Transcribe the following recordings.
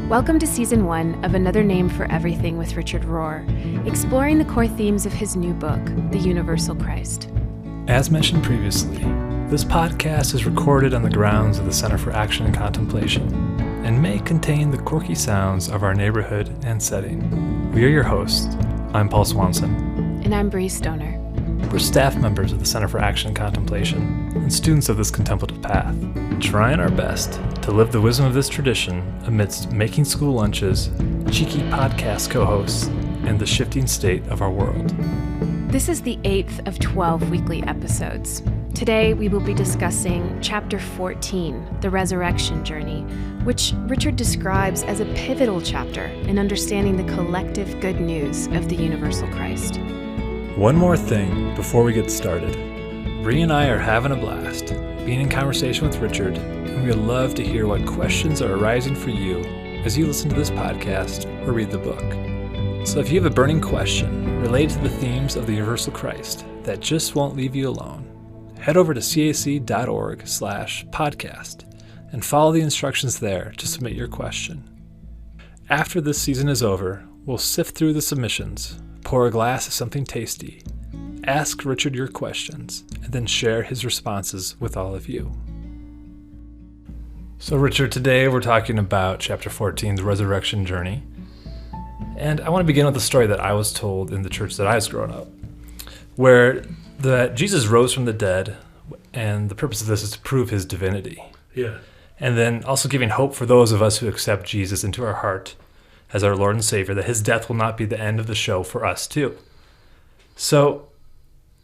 Welcome to Season 1 of Another Name for Everything with Richard Rohr, exploring the core themes of his new book, The Universal Christ. As mentioned previously, this podcast is recorded on the grounds of the Center for Action and Contemplation and may contain the quirky sounds of our neighborhood and setting. We are your hosts. I'm Paul Swanson. And I'm Bree Stoner. We're staff members of the Center for Action and Contemplation and students of this contemplative path, trying our best to live the wisdom of this tradition amidst making school lunches, cheeky podcast co-hosts, and the shifting state of our world. This is the 8th of 12 weekly episodes. Today we will be discussing Chapter 14, The Resurrection Journey, which Richard describes as a pivotal chapter in understanding the collective good news of the universal Christ. One more thing before we get started. Bree and I are having a blast being in conversation with Richard, and we would love to hear what questions are arising for you as you listen to this podcast or read the book. So if you have a burning question related to the themes of the universal Christ that just won't leave you alone, head over to cac.org/podcast and follow the instructions there to submit your question. After this season is over, we'll sift through the submissions, pour a glass of something tasty, ask Richard your questions, and then share his responses with all of you. So Richard, today we're talking about Chapter 14, The Resurrection Journey. And I want to begin with a story that I was told in the church that I was growing up, where Jesus rose from the dead, and the purpose of this is to prove his divinity. Yeah. And then also giving hope for those of us who accept Jesus into our heart as our Lord and Savior, that his death will not be the end of the show for us too. So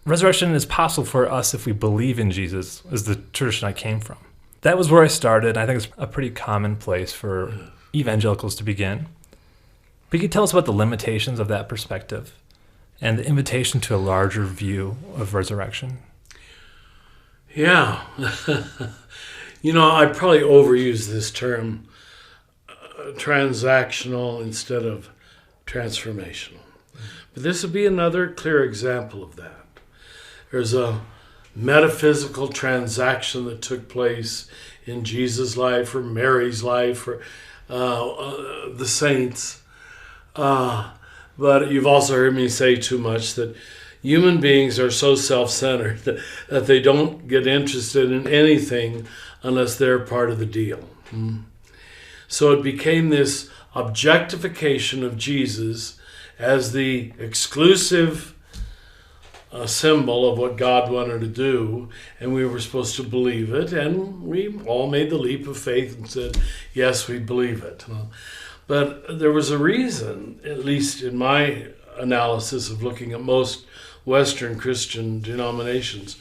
resurrection is possible for us if we believe in Jesus, is the tradition I came from. That was where I started. I think it's a pretty common place for evangelicals to begin. But you can tell us about the limitations of that perspective and the invitation to a larger view of resurrection. Yeah. I probably overuse this term, transactional instead of transformational. But this would be another clear example of that. There's a metaphysical transaction that took place in Jesus' life or Mary's life or the saints. But you've also heard me say too much that human beings are so self-centered that they don't get interested in anything unless they're part of the deal. So it became this objectification of Jesus as the exclusive symbol of what God wanted to do, and we were supposed to believe it, and we all made the leap of faith and said, yes, we believe it. But there was a reason, at least in my analysis of looking at most Western Christian denominations,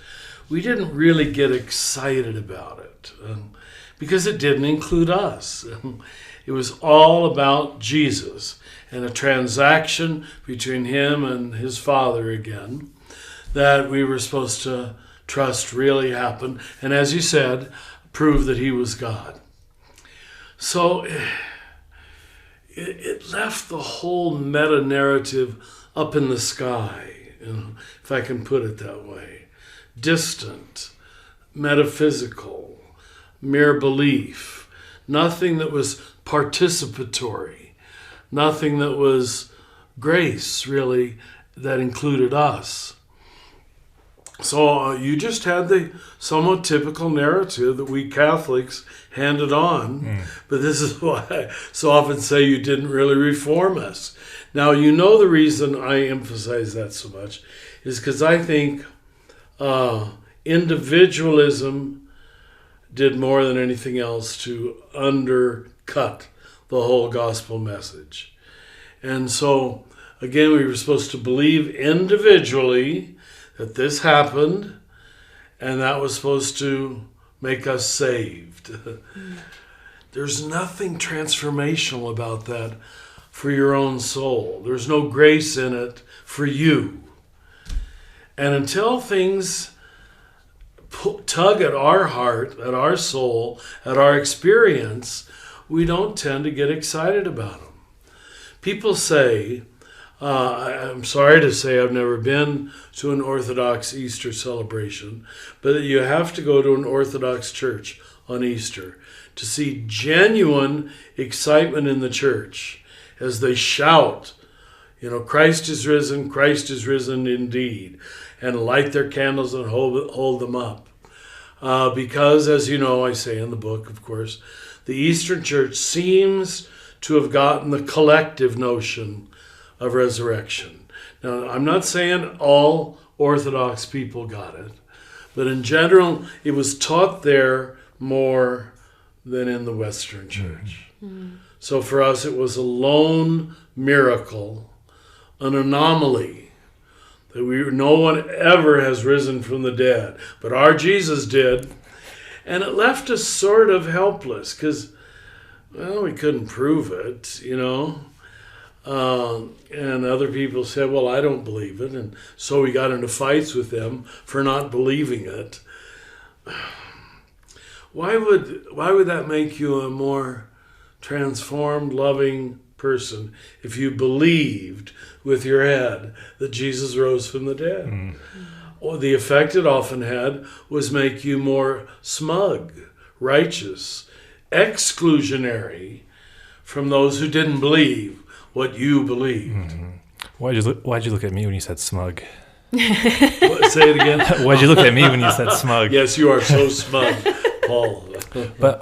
we didn't really get excited about it because it didn't include us. It was all about Jesus and a transaction between him and his Father again that we were supposed to trust really happened, and as you said, prove that he was God. So it left the whole meta-narrative up in the sky, if I can put it that way. Distant, metaphysical, mere belief. Nothing that was participatory. Nothing that was grace, really, that included us. So you just had the somewhat typical narrative that we Catholics handed on. But this is why I so often say you didn't really reform us. Now, the reason I emphasize that so much is because I think individualism did more than anything else to undercut the whole gospel message. And so, again, we were supposed to believe individually that this happened, and that was supposed to make us saved. There's nothing transformational about that for your own soul. There's no grace in it for you. And until things tug at our heart, at our soul, at our experience, we don't tend to get excited about them. People say, I'm sorry to say I've never been to an Orthodox Easter celebration, but you have to go to an Orthodox church on Easter to see genuine excitement in the church as they shout, Christ is risen indeed, and light their candles and hold them up. Because, as you know, I say in the book, of course, the Eastern Church seems to have gotten the collective notion of resurrection. Now, I'm not saying all Orthodox people got it, but in general, it was taught there more than in the Western Church. Mm-hmm. So for us, it was a lone miracle, an anomaly, that no one ever has risen from the dead, but our Jesus did. And it left us sort of helpless because, we couldn't prove it, and other people said, well, I don't believe it. And so we got into fights with them for not believing it. Why would that make you a more transformed, loving person if you believed with your head that Jesus rose from the dead? Mm. Or the effect it often had was make you more smug, righteous, exclusionary from those who didn't believe what you believed. Mm-hmm. Why'd you look at me when you said smug? Say it again. Why'd you look at me when you said smug? Yes, you are so smug, Paul. But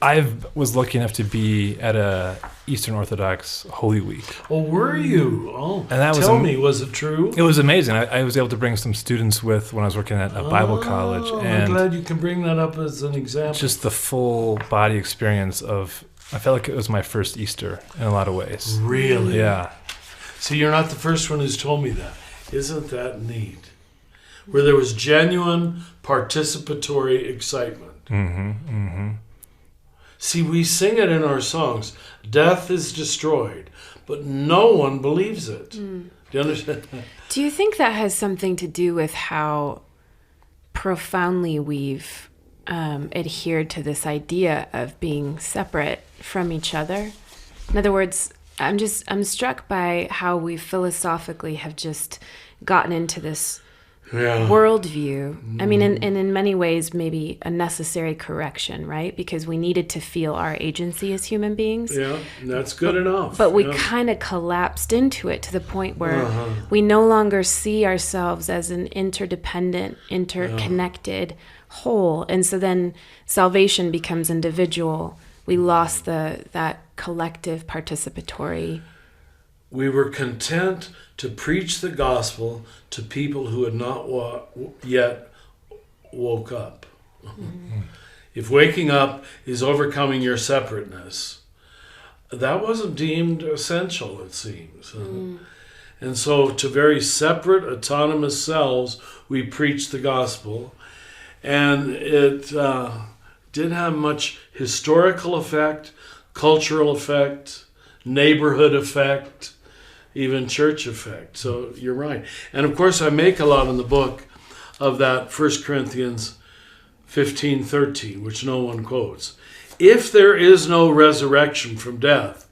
I was lucky enough to be at a Eastern Orthodox Holy Week. Oh, were you? Oh, and that tell me, was it true? It was amazing. I was able to bring some students with when I was working at a Bible college. And I'm glad you can bring that up as an example. Just the full body experience of, I felt like it was my first Easter in a lot of ways. Really? Yeah. See, you're not the first one who's told me that. Isn't that neat? Where there was genuine participatory excitement. Mm-hmm, mm-hmm. See, we sing it in our songs. Death is destroyed, but no one believes it. Mm. Do you understand? Do you think that has something to do with how profoundly we've adhered to this idea of being separate from each other? In other words, I'm struck by how we philosophically have just gotten into this worldview. I mean, and in many ways, maybe a necessary correction, right? Because we needed to feel our agency as human beings. Yeah, that's good enough. But we kind of collapsed into it to the point where we no longer see ourselves as an interdependent, interconnected whole. And so then salvation becomes individual. We lost that collective participatory. We were content to preach the gospel to people who had not yet woke up. Mm-hmm. If waking up is overcoming your separateness, that wasn't deemed essential, it seems. Mm. And so to very separate, autonomous selves, we preached the gospel. And it didn't have much historical effect, cultural effect, neighborhood effect, even church effect. So you're right. And of course, I make a lot in the book of that 1 Corinthians 15:13, which no one quotes. If there is no resurrection from death,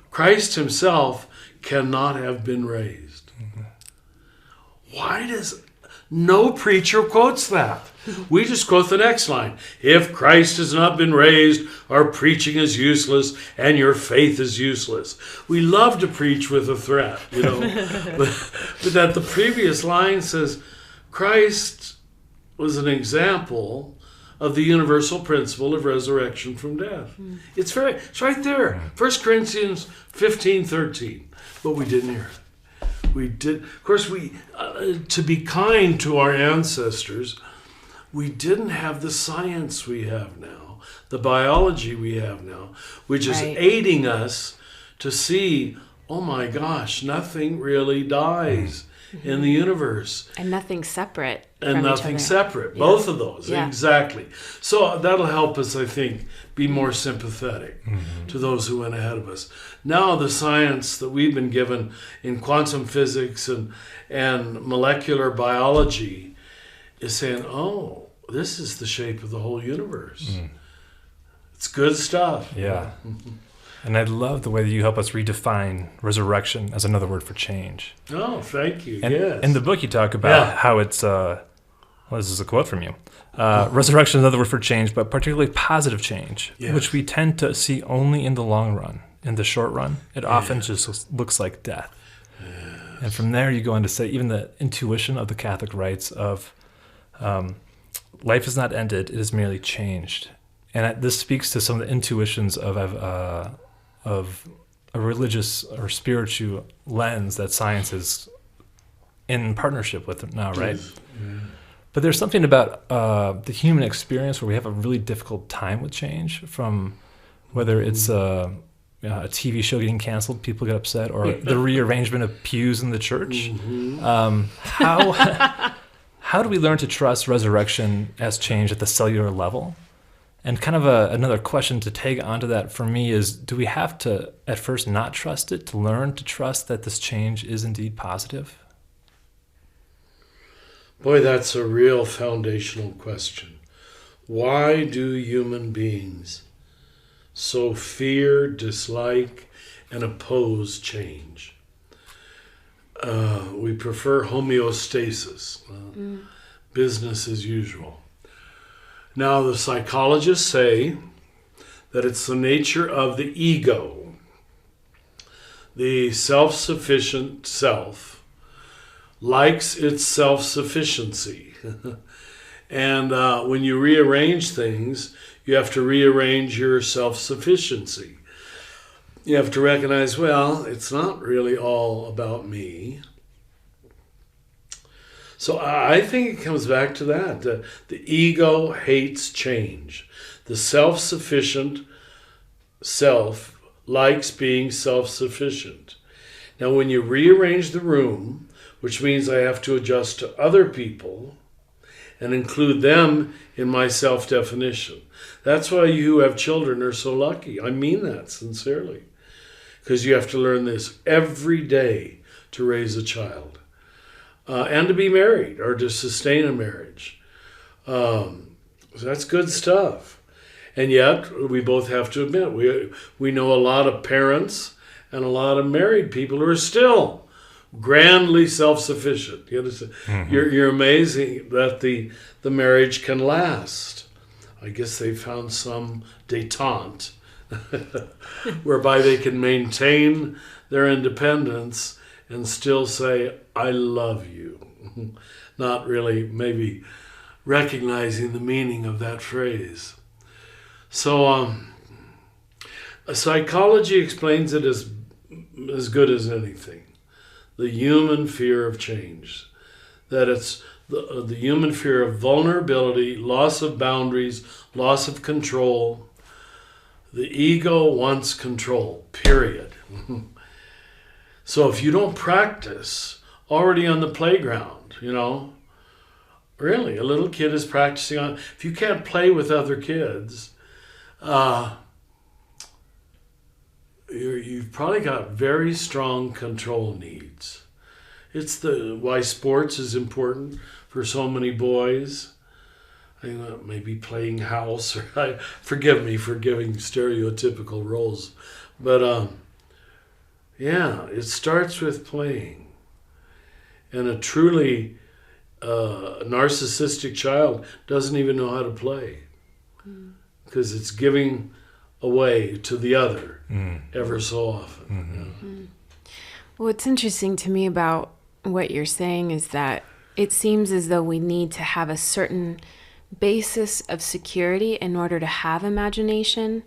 Christ himself cannot have been raised. Mm-hmm. Why does no preacher quotes that? We just quote the next line. If Christ has not been raised, our preaching is useless and your faith is useless. We love to preach with a threat, but that the previous line says Christ was an example of the universal principle of resurrection from death. Mm. It's right there. 1 Corinthians 15:13. But we didn't hear it. We did. Of course, to be kind to our ancestors, we didn't have the science we have now, the biology we have now, which is aiding us to see, oh my gosh, nothing really dies in the universe. And nothing separate and nothing separate. Both of those, exactly. So that'll help us, I think, be more sympathetic to those who went ahead of us. Now the science that we've been given in quantum physics and molecular biology is saying, oh, this is the shape of the whole universe. Mm. It's good stuff. Yeah. And I love the way that you help us redefine resurrection as another word for change. Oh, thank you. And yes. in the book you talk about how it's Well, this is a quote from you. Resurrection is another word for change, but particularly positive change, which we tend to see only in the long run. In the short run, it often just looks like death. And from there, you go on to say even the intuition of the Catholic rites of life is not ended, it is merely changed. And this speaks to some of the intuitions of a religious or spiritual lens that science is in partnership with now, right? Yeah. But there's something about the human experience where we have a really difficult time with change, from whether it's a TV show getting canceled, people get upset, or the rearrangement of pews in the church. How do we learn to trust resurrection as change at the cellular level? And kind of another question to tag onto that for me is, do we have to at first not trust it to learn to trust that this change is indeed positive? Boy, that's a real foundational question. Why do human beings so fear, dislike, and oppose change? We prefer homeostasis, business as usual. Now, the psychologists say that it's the nature of the ego, the self-sufficient self, likes its self-sufficiency. And when you rearrange things, you have to rearrange your self-sufficiency. You have to recognize, well, it's not really all about me. So I think it comes back to that. The ego hates change. The self-sufficient self likes being self-sufficient. Now, when you rearrange the room, which means I have to adjust to other people and include them in my self-definition. That's why you who have children are so lucky. I mean that sincerely. Because you have to learn this every day to raise a child. And to be married or to sustain a marriage. So that's good stuff. And yet, we both have to admit, we know a lot of parents and a lot of married people who are still grandly self-sufficient. You understand? Mm-hmm. You're amazing that the marriage can last. I guess they found some détente whereby they can maintain their independence and still say, I love you. Not really maybe recognizing the meaning of that phrase. So psychology explains it as good as anything. The human fear of change. That it's the human fear of vulnerability, loss of boundaries, loss of control. The ego wants control, period. So if you don't practice already on the playground, really, a little kid is practicing on, if you can't play with other kids, you've probably got very strong control needs. It's why sports is important for so many boys. Maybe playing house, or forgive me for giving stereotypical roles, but it starts with playing. And a truly narcissistic child doesn't even know how to play because it's giving away to the other ever so often. Mm-hmm. Well, what's interesting to me about what you're saying is that it seems as though we need to have a certain basis of security in order to have imagination,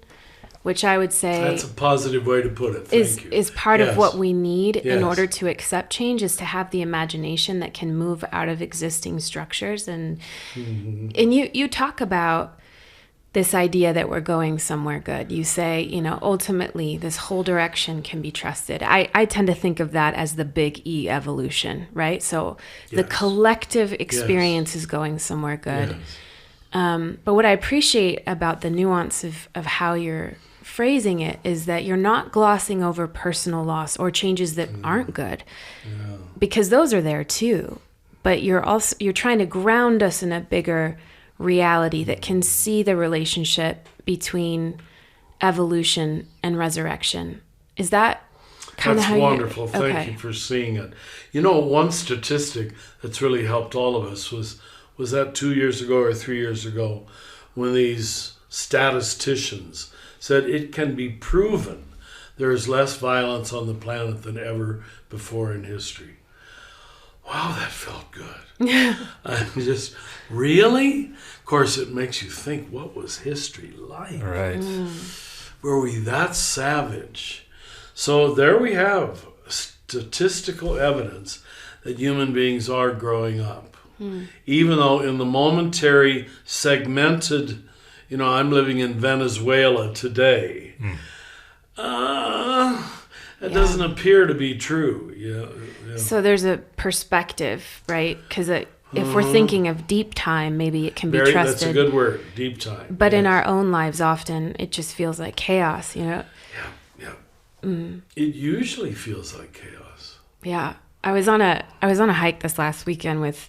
which I would say that's a positive way to put it. Thank you. Is part of what we need in order to accept change, is to have the imagination that can move out of existing structures. And you talk about this idea that we're going somewhere good. You say, ultimately this whole direction can be trusted. I tend to think of that as the big E evolution, right? So the collective experience is going somewhere good. Yes. But what I appreciate about the nuance of how you're phrasing it is that you're not glossing over personal loss or changes that aren't good, because those are there too. But you're trying to ground us in a bigger reality that can see the relationship between evolution and resurrection. Is that kind of how wonderful. Thank you for seeing it. One statistic that's really helped all of us was was that 2 years ago or 3 years ago, when these statisticians said it can be proven there is less violence on the planet than ever before in history. Wow, that felt good. I'm just, really? Of course, it makes you think, what was history like? Right. Were we that savage? So there we have statistical evidence that human beings are growing up. Even though in the momentary, segmented, I'm living in Venezuela today, it doesn't appear to be true. Yeah. So there's a perspective, right? Because if we're thinking of deep time, maybe it can be trusted. That's a good word, deep time. But in our own lives, often it just feels like chaos, Yeah. It usually feels like chaos. Yeah. I was on a hike this last weekend with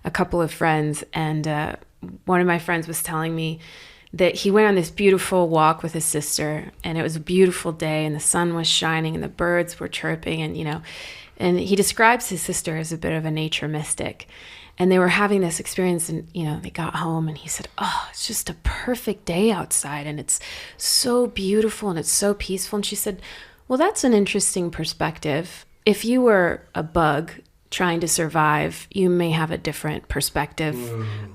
a couple of friends, and one of my friends was telling me that he went on this beautiful walk with his sister, and it was a beautiful day, and the sun was shining, and the birds were chirping, and he describes his sister as a bit of a nature mystic. And they were having this experience, and they got home, and he said, "Oh, it's just a perfect day outside, and it's so beautiful, and it's so peaceful." And she said, "Well, that's an interesting perspective. If you were a bug trying to survive, you may have a different perspective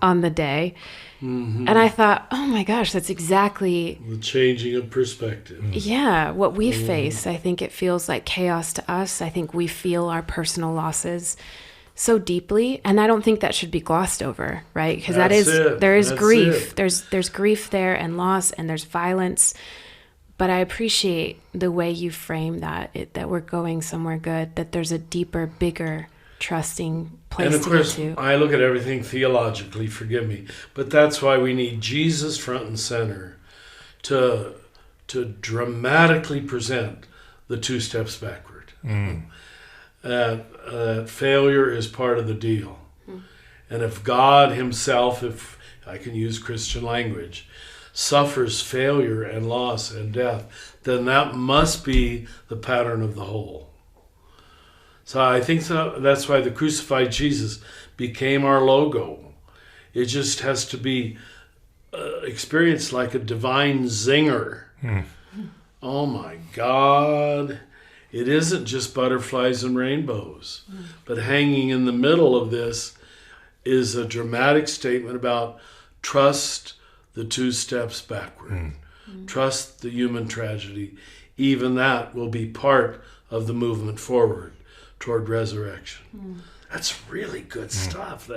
on the day." And I thought, oh my gosh, that's exactly the changing of perspective. Yeah, what we face. I think it feels like chaos to us. I think we feel our personal losses so deeply, and I don't think that should be glossed over, right? Because there is grief. There's grief there, and loss, and there's violence. But I appreciate the way you frame that we're going somewhere good, that there's a deeper, bigger, trusting place to get to. And of course, I look at everything theologically, forgive me, but that's why we need Jesus front and center to dramatically present the 2 steps backward. Failure is part of the deal. And if God himself, if I can use Christian language, suffers failure and loss and death, then that must be the pattern of the whole. So I think that's why the crucified Jesus became our logo. It just has to be experienced like a divine zinger. Oh my God. It isn't just butterflies and rainbows, but hanging in the middle of this is a dramatic statement about trust the 2 steps backward. Trust the human tragedy. Even that will be part of the movement forward toward resurrection. That's really good stuff.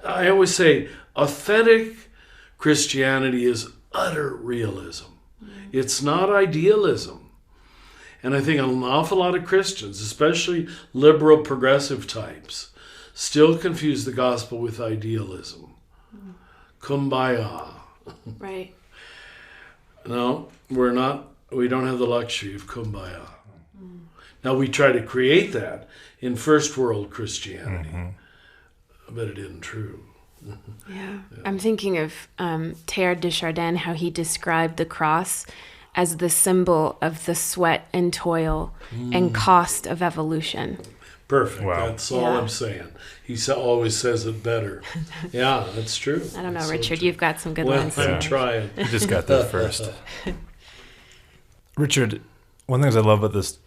I always say authentic Christianity is utter realism. It's not idealism. And I think an awful lot of Christians, especially liberal progressive types, still confuse the gospel with idealism. Kumbaya. Right. No, we don't have the luxury of kumbaya. Now we try to create that in first world Christianity, but it isn't true. Yeah. I'm thinking of Teilhard de Chardin, how he described the cross as the symbol of the sweat and toil and cost of evolution. Perfect. Wow. That's all I'm saying. He always says it better. Yeah, that's true. I don't know, that's Richard, so you've got some good well, ones. I'm trying. You just got there first. Richard, one of the things I love about this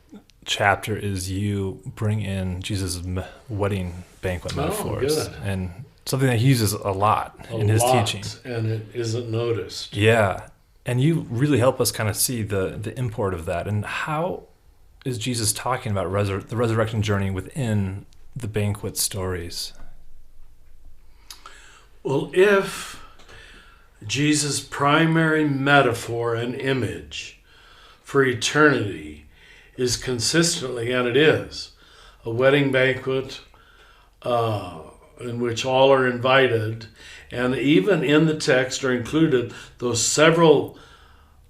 chapter is you bring in Jesus' wedding banquet metaphors. Good. And something that he uses a lot in his teaching. And it isn't noticed. Yeah. And you really help us kind of see the import of that. And how is Jesus talking about the resurrection journey within the banquet stories? Well, if Jesus' primary metaphor and image for eternity is consistently, and it is, a wedding banquet in which all are invited, and even in the text are included those several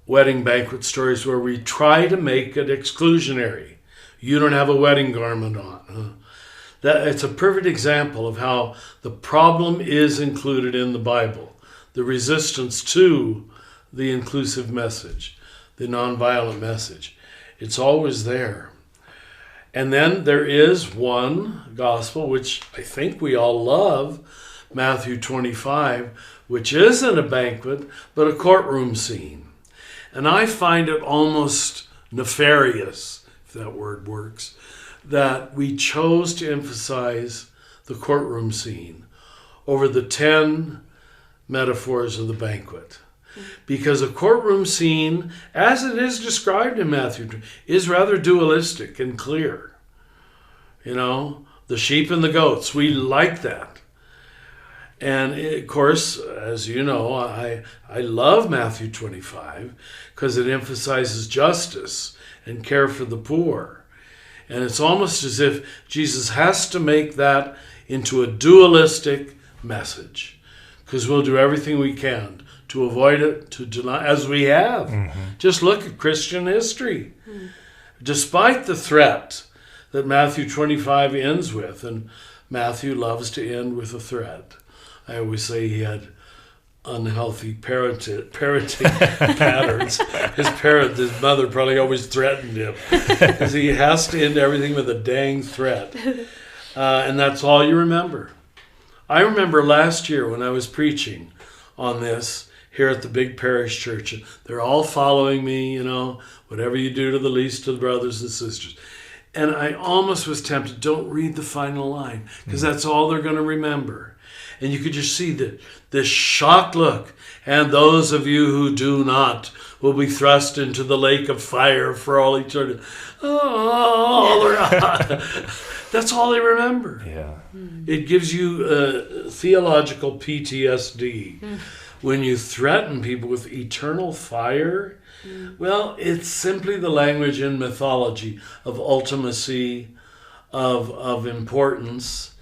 wedding banquet stories where we try to make it exclusionary. You don't have a wedding garment on. It's a perfect example of how the problem is included in the Bible. The resistance to the inclusive message, the nonviolent message. It's always there. And then there is one gospel, which I think we all love, Matthew 25, which isn't a banquet, but a courtroom scene. And I find it almost nefarious, if that word works, that we chose to emphasize the courtroom scene over the 10 metaphors of the banquet. Because a courtroom scene, as it is described in Matthew, is rather dualistic and clear. You know, the sheep and the goats, we like that. And of course, as you know, I love Matthew 25 because it emphasizes justice and care for the poor. And it's almost as if Jesus has to make that into a dualistic message, because we'll do everything we can to avoid it, to deny, as we have. Just look at Christian history. Despite the threat that Matthew 25 ends with, and Matthew loves to end with a threat. I always say he had unhealthy parenting patterns. His mother probably always threatened him, because he has to end everything with a dang threat. And that's all you remember. I remember last year when I was preaching on this here at the big parish church. They're all following me, you know, whatever you do to the least of the brothers and sisters. And I almost was tempted, don't read the final line, because that's all they're going to remember. And you could just see this shocked look. And those of you who do not will be thrust into the lake of fire for all eternity. That's all they remember. Yeah. It gives you theological PTSD. When you threaten people with eternal fire, well, it's simply the language in mythology of ultimacy, of importance.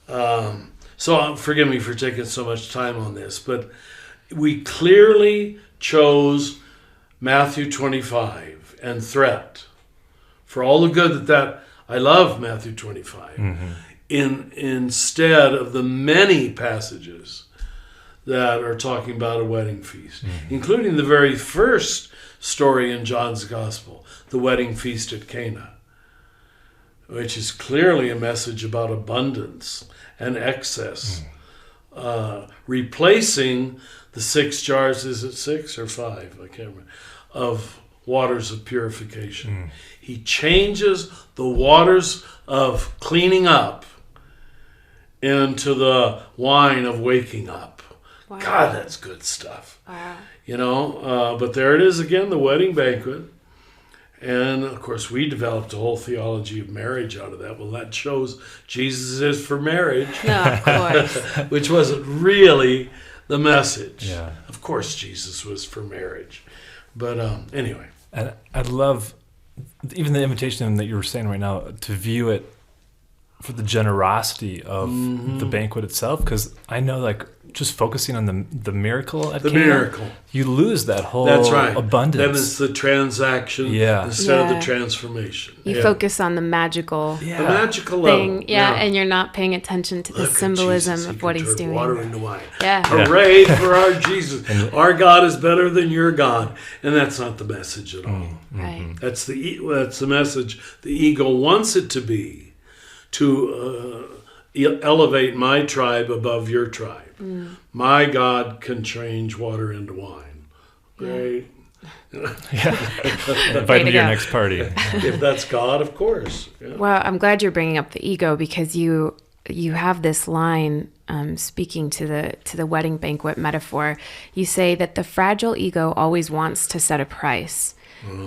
So forgive me for taking so much time on this, but we clearly chose Matthew 25 and threat for all the good that I love Matthew 25 instead of the many passages that are talking about a wedding feast, including the very first story in John's Gospel, the wedding feast at Cana, which is clearly a message about abundance and excess, replacing the 6 jars, is it 6 or 5? I can't remember, of waters of purification. He changes the waters of cleaning up into the wine of waking up. Wow. God, that's good stuff. Wow. You know, but there it is again, the wedding banquet. And, of course, we developed a whole theology of marriage out of that. Well, that shows Jesus is for marriage. No, of course. Which wasn't really the message. Yeah. Of course, Jesus was for marriage. But anyway. And I love even the invitation that you were saying right now to view it for the generosity of the banquet itself, because I know, like, just focusing on the miracle at Cana, miracle, you lose that whole that's right. abundance. Then it's the transaction instead of the transformation. You focus on the magical the magical thing, level. And you're not paying attention to the symbolism of what he's doing. Water into wine. Yeah. Hooray for our Jesus. Our God is better than your God. And that's not the message at all. Right. That's the message the ego wants it to be, to elevate my tribe above your tribe. My God can change water into wine. Great. Invite me to your next party. If that's God, of course. Yeah. Well, I'm glad you're bringing up the ego, because you have this line speaking to the wedding banquet metaphor. You say that the fragile ego always wants to set a price,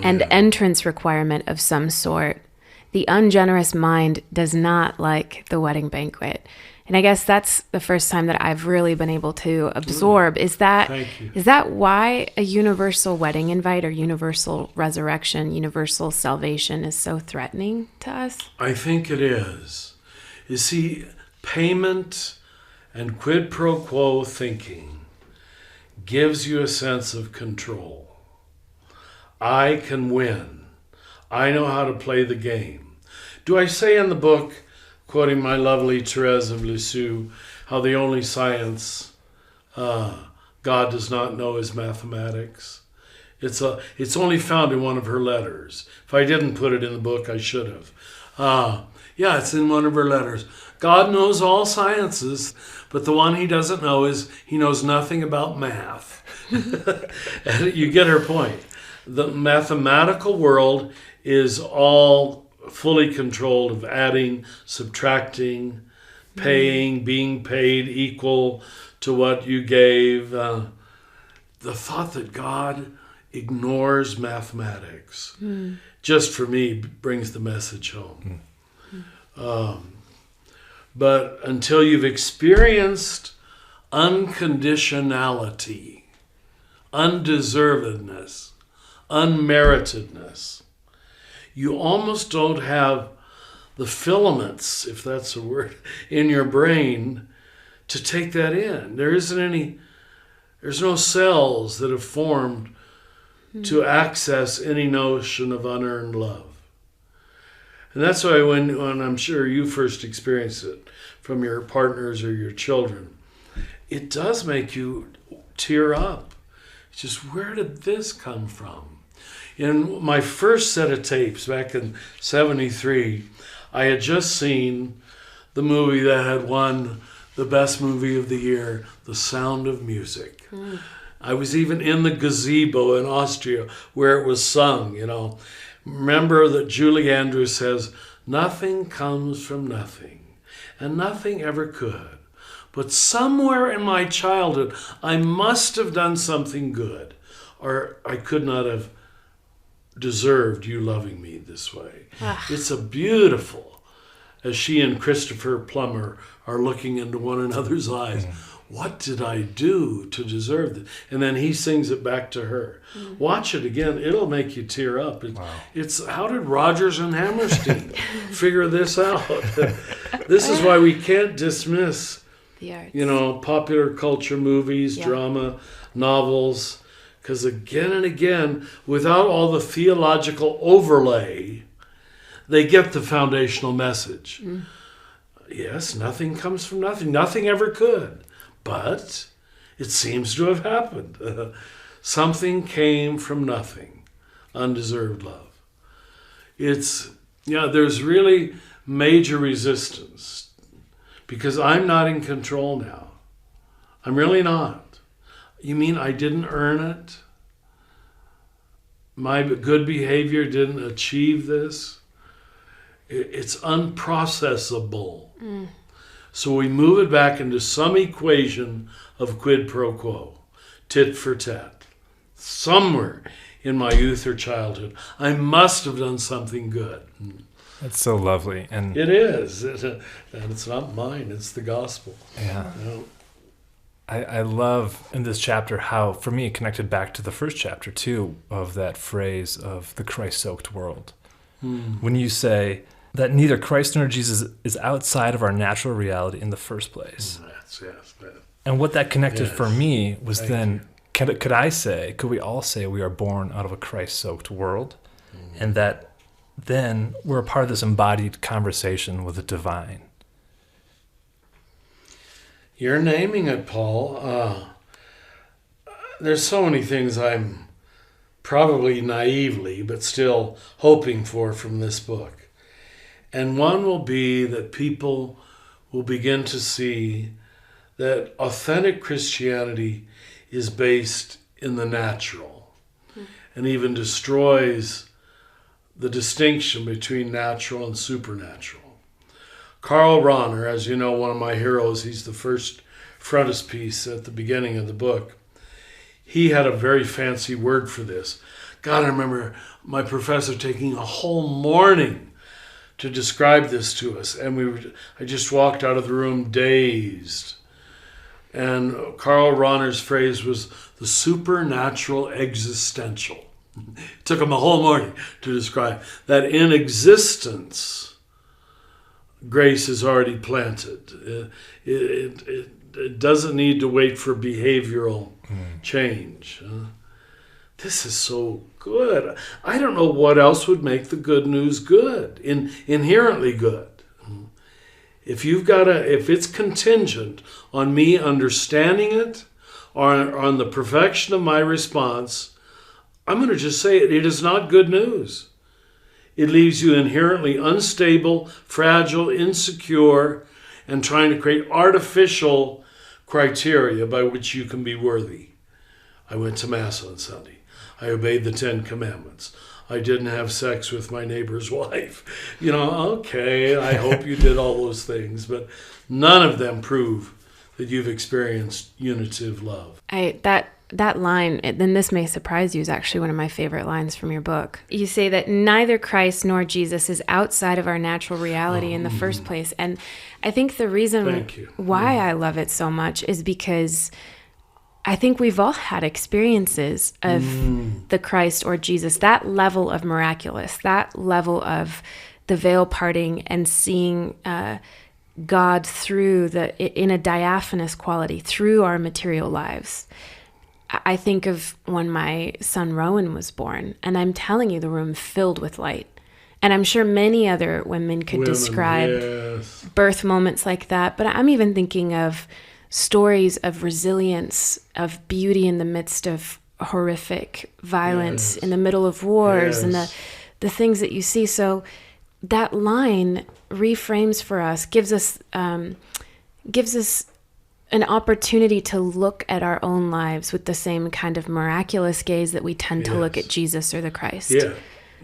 and entrance requirement of some sort. The ungenerous mind does not like the wedding banquet. And I guess that's the first time that I've really been able to absorb. Is that why a universal wedding invite or universal resurrection, universal salvation is so threatening to us? I think it is. You see, payment and quid pro quo thinking gives you a sense of control. I can win. I know how to play the game. Do I say in the book, quoting my lovely Therese of Lisieux, how the only science God does not know is mathematics? It's only found in one of her letters. If I didn't put it in the book, I should have. Yeah, it's in one of her letters. God knows all sciences, but the one he doesn't know is he knows nothing about math. And you get her point. The mathematical world is all fully controlled of adding, subtracting, paying, being paid equal to what you gave. The thought that God ignores mathematics, just for me, brings the message home. But until you've experienced unconditionality, undeservedness, unmeritedness, you almost don't have the filaments, if that's a word, in your brain to take that in. There's no cells that have formed to access any notion of unearned love. And that's why when I'm sure you first experienced it from your partners or your children, it does make you tear up. It's just, where did this come from? In my first set of tapes back in 73, I had just seen the movie that had won the best movie of the year, The Sound of Music. I was even in the gazebo in Austria where it was sung, Remember that Julie Andrews says, "Nothing comes from nothing, and nothing ever could. But somewhere in my childhood, I must have done something good, or I could not have deserved you loving me this way." It's a beautiful, as she and Christopher Plummer are looking into one another's eyes. What did I do to deserve this? And then he sings it back to her. Watch it again. It'll make you tear up. It's how did Rodgers and Hammerstein figure this out? This is why we can't dismiss, The arts. Popular culture, movies, drama, novels, because again and again, without all the theological overlay, they get the foundational message. Yes, nothing comes from nothing. Nothing ever could. But it seems to have happened. Something came from nothing. Undeserved love. There's really major resistance because I'm not in control now. I'm really not. You mean I didn't earn it? My good behavior didn't achieve this? It's unprocessable. So we move it back into some equation of quid pro quo, tit for tat. Somewhere in my youth or childhood, I must have done something good. That's so lovely. And it is. And it's not mine, it's the gospel. Yeah. I love in this chapter how, for me, it connected back to the first chapter, too, of that phrase of the Christ-soaked world. When you say that neither Christ nor Jesus is outside of our natural reality in the first place. And what that connected for me was could we all say we are born out of a Christ-soaked world? And that then we're a part of this embodied conversation with the divine. You're naming it, Paul. There's so many things I'm probably naively, but still hoping for from this book. And one will be that people will begin to see that authentic Christianity is based in the natural and even destroys the distinction between natural and supernatural. Karl Rahner, as you know, one of my heroes, he's the first frontispiece at the beginning of the book. He had a very fancy word for this. God, I remember my professor taking a whole morning to describe this to us. And I just walked out of the room dazed. And Karl Rahner's phrase was the supernatural existential. It took him a whole morning to describe that in existence, grace is already planted. It doesn't need to wait for behavioral change. This is so good. I don't know what else would make the good news good, inherently good. If it's contingent on me understanding it or on the perfection of my response, I'm going to just say it is not good news. It leaves you inherently unstable, fragile, insecure, and trying to create artificial criteria by which you can be worthy. I went to Mass on Sunday. I obeyed the 10 Commandments. I didn't have sex with my neighbor's wife. Okay, I hope you did all those things, but none of them prove that you've experienced unitive love. That line, then this may surprise you, is actually one of my favorite lines from your book. You say that neither Christ nor Jesus is outside of our natural reality in the first place. And I think the reason why I love it so much is because I think we've all had experiences of the Christ or Jesus, that level of miraculous, that level of the veil parting and seeing God in a diaphanous quality through our material lives. I think of when my son Rowan was born, and I'm telling you, the room filled with light. And I'm sure many other women could describe birth moments like that. But I'm even thinking of stories of resilience, of beauty in the midst of horrific violence, in the middle of wars, and the things that you see. So that line reframes for us, gives us an opportunity to look at our own lives with the same kind of miraculous gaze that we tend to look at Jesus or the Christ. Yeah,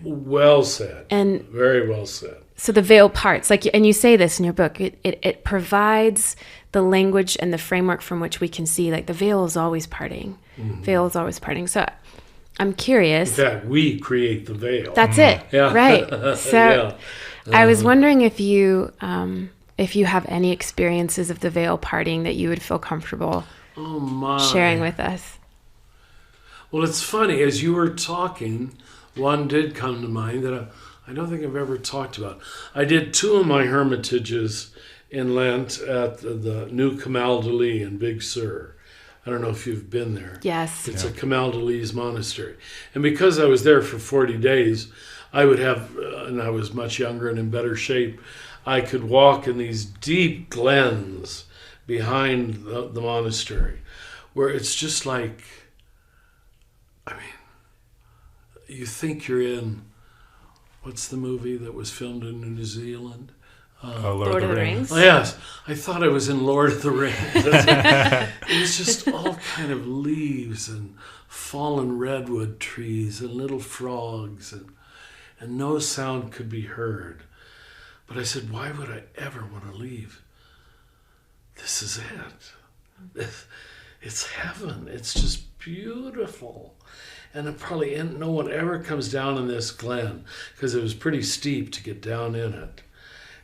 well said. And very well said. So the veil parts, and you say this in your book, it provides the language and the framework from which we can see, the veil is always parting. Veil is always parting. So I'm curious. In fact, we create the veil. That's it. Yeah. Right. So I was wondering if you have any experiences of the veil parting that you would feel comfortable sharing with us. Well, it's funny. As you were talking, one did come to mind that I don't think I've ever talked about. I did 2 of my hermitages in Lent at the new Camaldoli in Big Sur. I don't know if you've been there. Yes. It's a Camaldolese monastery. And because I was there for 40 days, I would have, and I was much younger and in better shape, I could walk in these deep glens behind the monastery where it's just you think you're in, what's the movie that was filmed in New Zealand? Lord of the Rings? Oh, yes. I thought I was in Lord of the Rings. It was just all kind of leaves and fallen redwood trees and little frogs and no sound could be heard. But I said, why would I ever want to leave? This is it. It's heaven. It's just beautiful. And no one ever comes down in this glen because it was pretty steep to get down in it.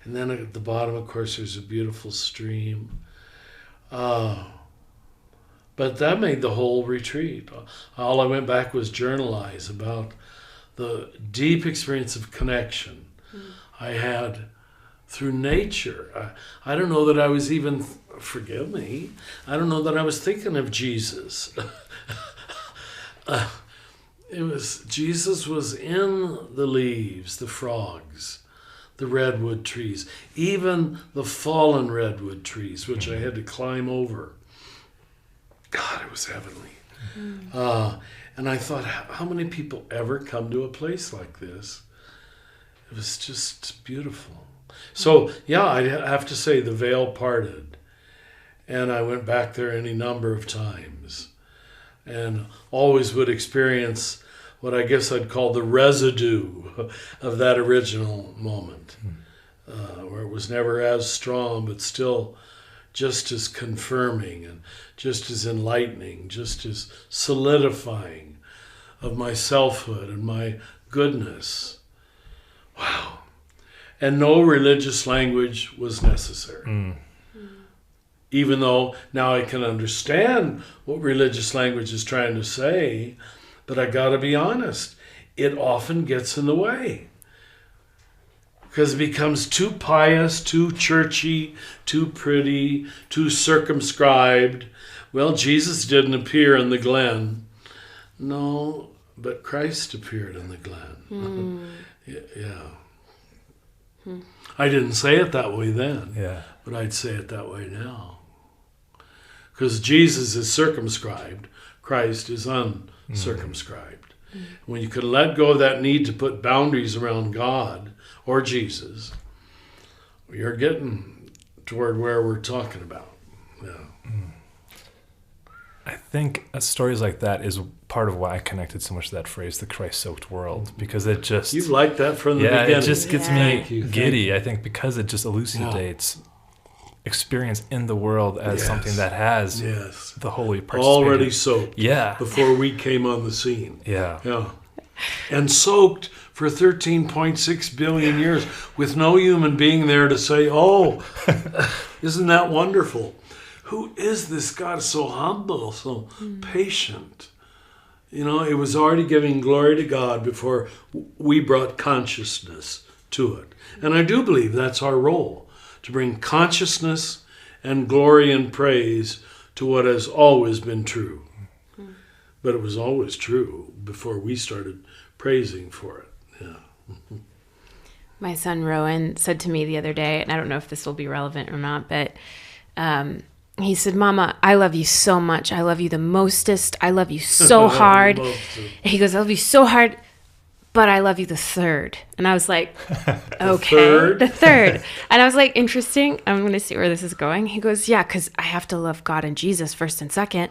And then at the bottom, of course, there's a beautiful stream. But that made the whole retreat. All I went back was journalize about the deep experience of connection I had through nature. I don't know that I was even, forgive me, I don't know that I was thinking of Jesus. Jesus was in the leaves, the frogs, the redwood trees, even the fallen redwood trees, which I had to climb over. God, it was heavenly. And I thought, how many people ever come to a place like this? It was just beautiful. So, yeah, I have to say the veil parted. And I went back there any number of times. And always would experience what I guess I'd call the residue of that original moment, where it was never as strong, but still just as confirming and just as enlightening, just as solidifying of my selfhood and my goodness. Wow. And no religious language was necessary. Even though now I can understand what religious language is trying to say, but I got to be honest, it often gets in the way. Because it becomes too pious, too churchy, too pretty, too circumscribed. Well, Jesus didn't appear in the glen. No, but Christ appeared in the glen. Yeah. I didn't say it that way then, but I'd say it that way now. Because Jesus is circumscribed, Christ is uncircumscribed. When you can let go of that need to put boundaries around God or Jesus, you're getting toward where we're talking about. Yeah. I think stories like that is part of why I connected so much to that phrase, the Christ-soaked world, because it just... You've liked that from the beginning. Yeah, it just gets me Thank giddy, you. I think, because it just elucidates experience in the world as something that has the holy participated. Already soaked. Yeah. Before we came on the scene. Yeah. Yeah. And soaked for 13.6 billion years with no human being there to say, oh, isn't that wonderful? Who is this God so humble, so patient? You know, it was already giving glory to God before we brought consciousness to it. And I do believe that's our role, to bring consciousness and glory and praise to what has always been true. But it was always true before we started praising for it. Yeah. My son Rowan said to me the other day, and I don't know if this will be relevant or not, but he said, Mama, I love you so much. I love you the mostest. I love you so hard. He goes, I love you so hard, but I love you the third. And I was like, okay, the third. And I was like, interesting. I'm going to see where this is going. He goes, yeah, because I have to love God and Jesus first and second.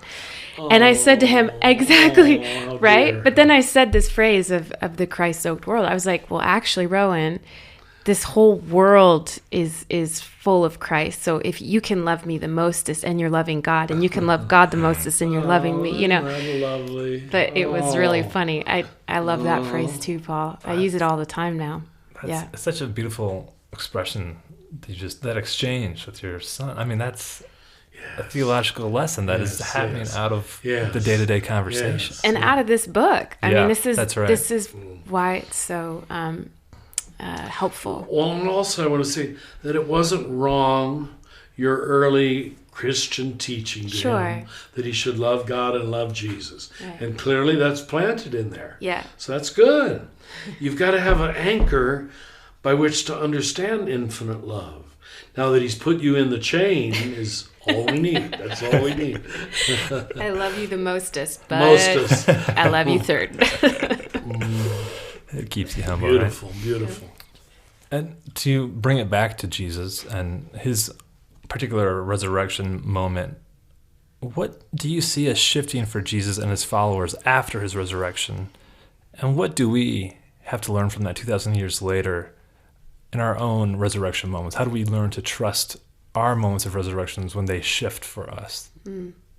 And I said to him, exactly, right? Dear. But then I said this phrase of the Christ-soaked world. I was like, well, actually, Rowan, this whole world is full of Christ. So if you can love me the mostest and you're loving God, and you can love God the mostest and you're loving me, you know. That's lovely. But it was really funny. I love that phrase too, Paul. I use it all the time now. It's such a beautiful expression. That exchange with your son. I mean, that's a theological lesson that is happening out of the day-to-day conversation. And out of this book. I mean, this is why it's so helpful. Well, and also I want to say that it wasn't wrong, your early Christian teaching to him, that he should love God and love Jesus. Right. And clearly that's planted in there. Yeah. So that's good. You've got to have an anchor by which to understand infinite love. Now that he's put you in the chain is all we need. That's all we need. I love you the mostest, but I love you third. It keeps you humble. Beautiful, right? Beautiful. And to bring it back to Jesus and his particular resurrection moment, what do you see as shifting for Jesus and his followers after his resurrection? And what do we have to learn from that 2,000 years later in our own resurrection moments? How do we learn to trust our moments of resurrections when they shift for us?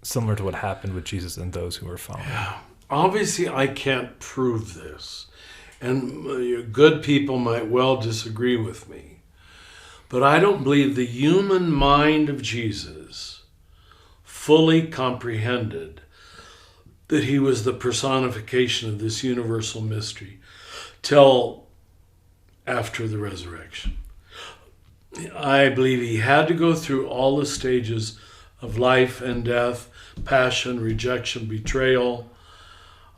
Similar to what happened with Jesus and those who were following. Yeah. Obviously, I can't prove this. And good people might well disagree with me. But I don't believe the human mind of Jesus fully comprehended that he was the personification of this universal mystery till after the resurrection. I believe he had to go through all the stages of life and death, passion, rejection, betrayal,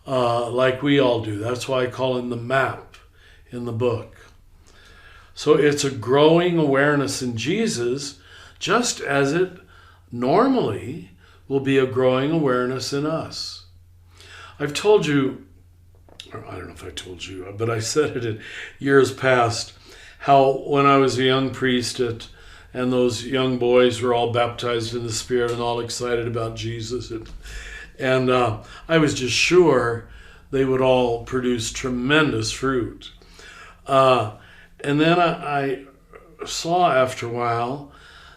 like we all do. That's why I call him the map in the book. So it's a growing awareness in Jesus, just as it normally will be a growing awareness in us. I've told you, or I don't know if I told you, but I said it in years past, how when I was a young priest and those young boys were all baptized in the Spirit and all excited about Jesus, and I was just sure they would all produce tremendous fruit. And then I saw after a while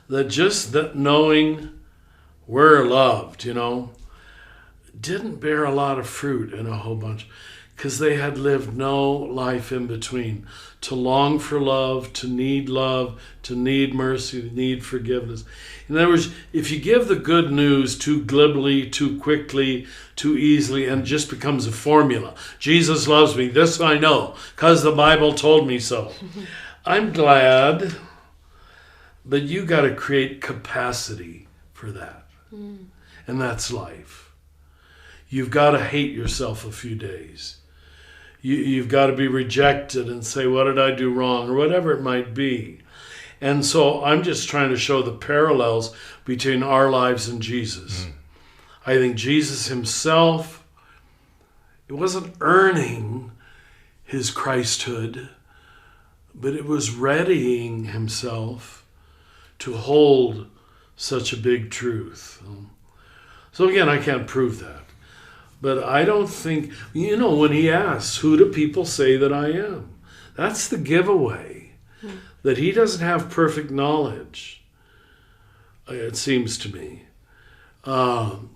that just that knowing we're loved, didn't bear a lot of fruit in a whole bunch, because they had lived no life in between. To long for love, to need mercy, to need forgiveness. In other words, if you give the good news too glibly, too quickly, too easily, and it just becomes a formula. Jesus loves me, this I know, because the Bible told me so. I'm glad, but you got to create capacity for that. And that's life. You've got to hate yourself a few days. You've got to be rejected and say, what did I do wrong? Or whatever it might be. And so I'm just trying to show the parallels between our lives and Jesus. I think Jesus himself It wasn't earning his Christhood, but it was readying himself to hold such a big truth. So again, I can't prove that. But I don't think, when he asks, who do people say that I am? That's the giveaway, that he doesn't have perfect knowledge, it seems to me. And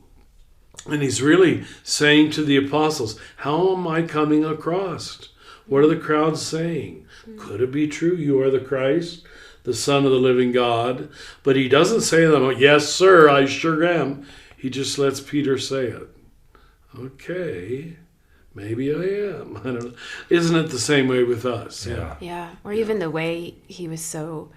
he's really saying to the apostles, how am I coming across? What are the crowds saying? Could it be true you are the Christ, the Son of the living God? But he doesn't say to them, yes, sir, I sure am. He just lets Peter say it. Okay, maybe I am. I don't know. Isn't it the same way with us? Yeah. Or even the way he was so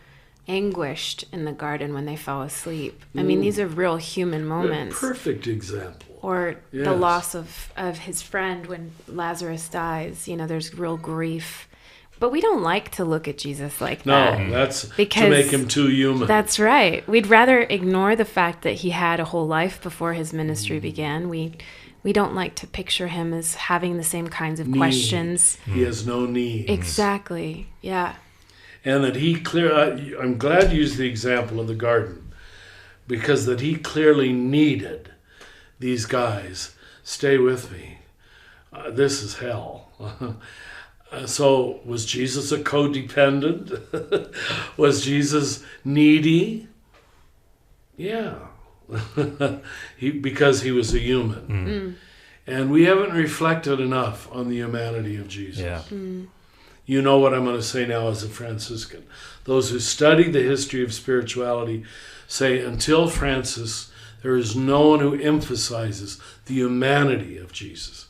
anguished in the garden when they fell asleep. I mean, these are real human moments. A perfect example. Or the loss of his friend when Lazarus dies. There's real grief. But we don't like to look at Jesus like that. No, that's to make him too human. That's right. We'd rather ignore the fact that he had a whole life before his ministry began. We don't like to picture him as having the same kinds of questions. He has no needs. Exactly, yeah. And that I'm glad you used the example of the garden, because that he clearly needed these guys. Stay with me. This is hell. So was Jesus a codependent? Was Jesus needy? Yeah. Because he was a human. And we haven't reflected enough on the humanity of Jesus. Yeah. You know what I'm going to say now as a Franciscan. Those who study the history of spirituality say, until Francis, there is no one who emphasizes the humanity of Jesus.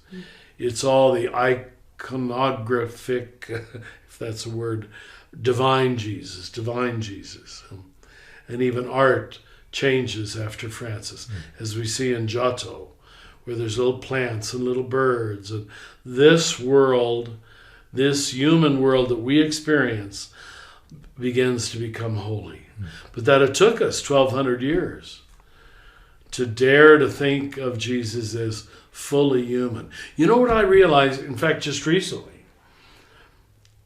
It's all the iconographic, if that's a word, divine Jesus. And even art changes after Francis, as we see in Giotto, where there's little plants and little birds. And this world, this human world that we experience, begins to become holy. But that it took us 1,200 years to dare to think of Jesus as fully human. You know what I realized, in fact, just recently,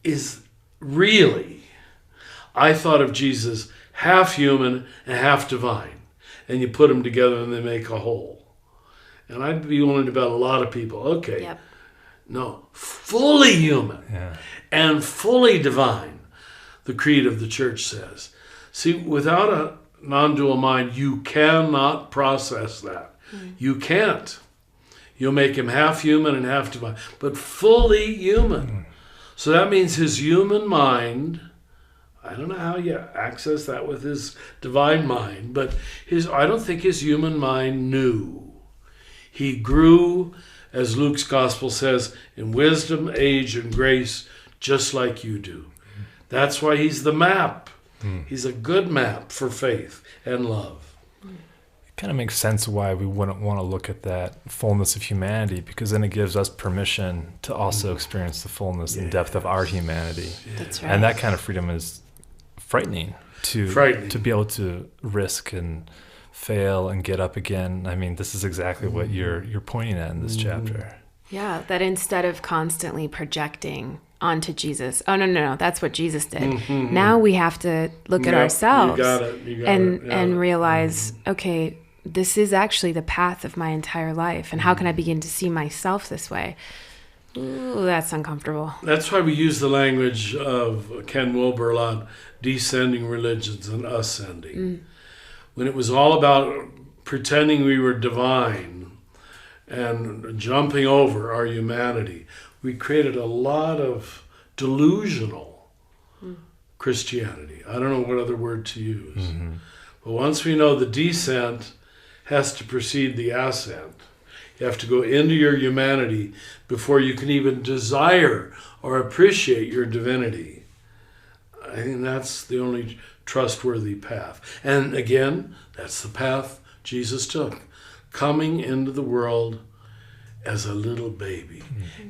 is really, I thought of Jesus half human and half divine. And you put them together and they make a whole. And I'd be willing to bet a lot of people, okay, Yep. No, fully human and fully divine, the creed of the church says. See, without a non-dual mind, you cannot process that. You can't. You'll make him half human and half divine, but fully human. So that means his human mind, I don't know how you access that with his divine mind, but I don't think his human mind knew. He grew, as Luke's gospel says, in wisdom, age, and grace, just like you do. That's why he's the map. He's a good map for faith and love. It kind of makes sense why we wouldn't want to look at that fullness of humanity, because then it gives us permission to also experience the fullness and depth of our humanity. That's right. And that kind of freedom is frightening to be able to risk and fail and get up again. I mean, this is exactly what you're pointing at in this chapter. Yeah, that instead of constantly projecting onto Jesus, oh no, that's what Jesus did. Now we have to look at ourselves and realize, okay, this is actually the path of my entire life, and how can I begin to see myself this way? Ooh, that's uncomfortable. That's why we use the language of Ken Wilber a lot, descending religions and ascending. When it was all about pretending we were divine and jumping over our humanity, we created a lot of delusional Christianity. I don't know what other word to use. But once we know the descent has to precede the ascent, you have to go into your humanity before you can even desire or appreciate your divinity. I think that's the only trustworthy path. And again, that's the path Jesus took, coming into the world as a little baby.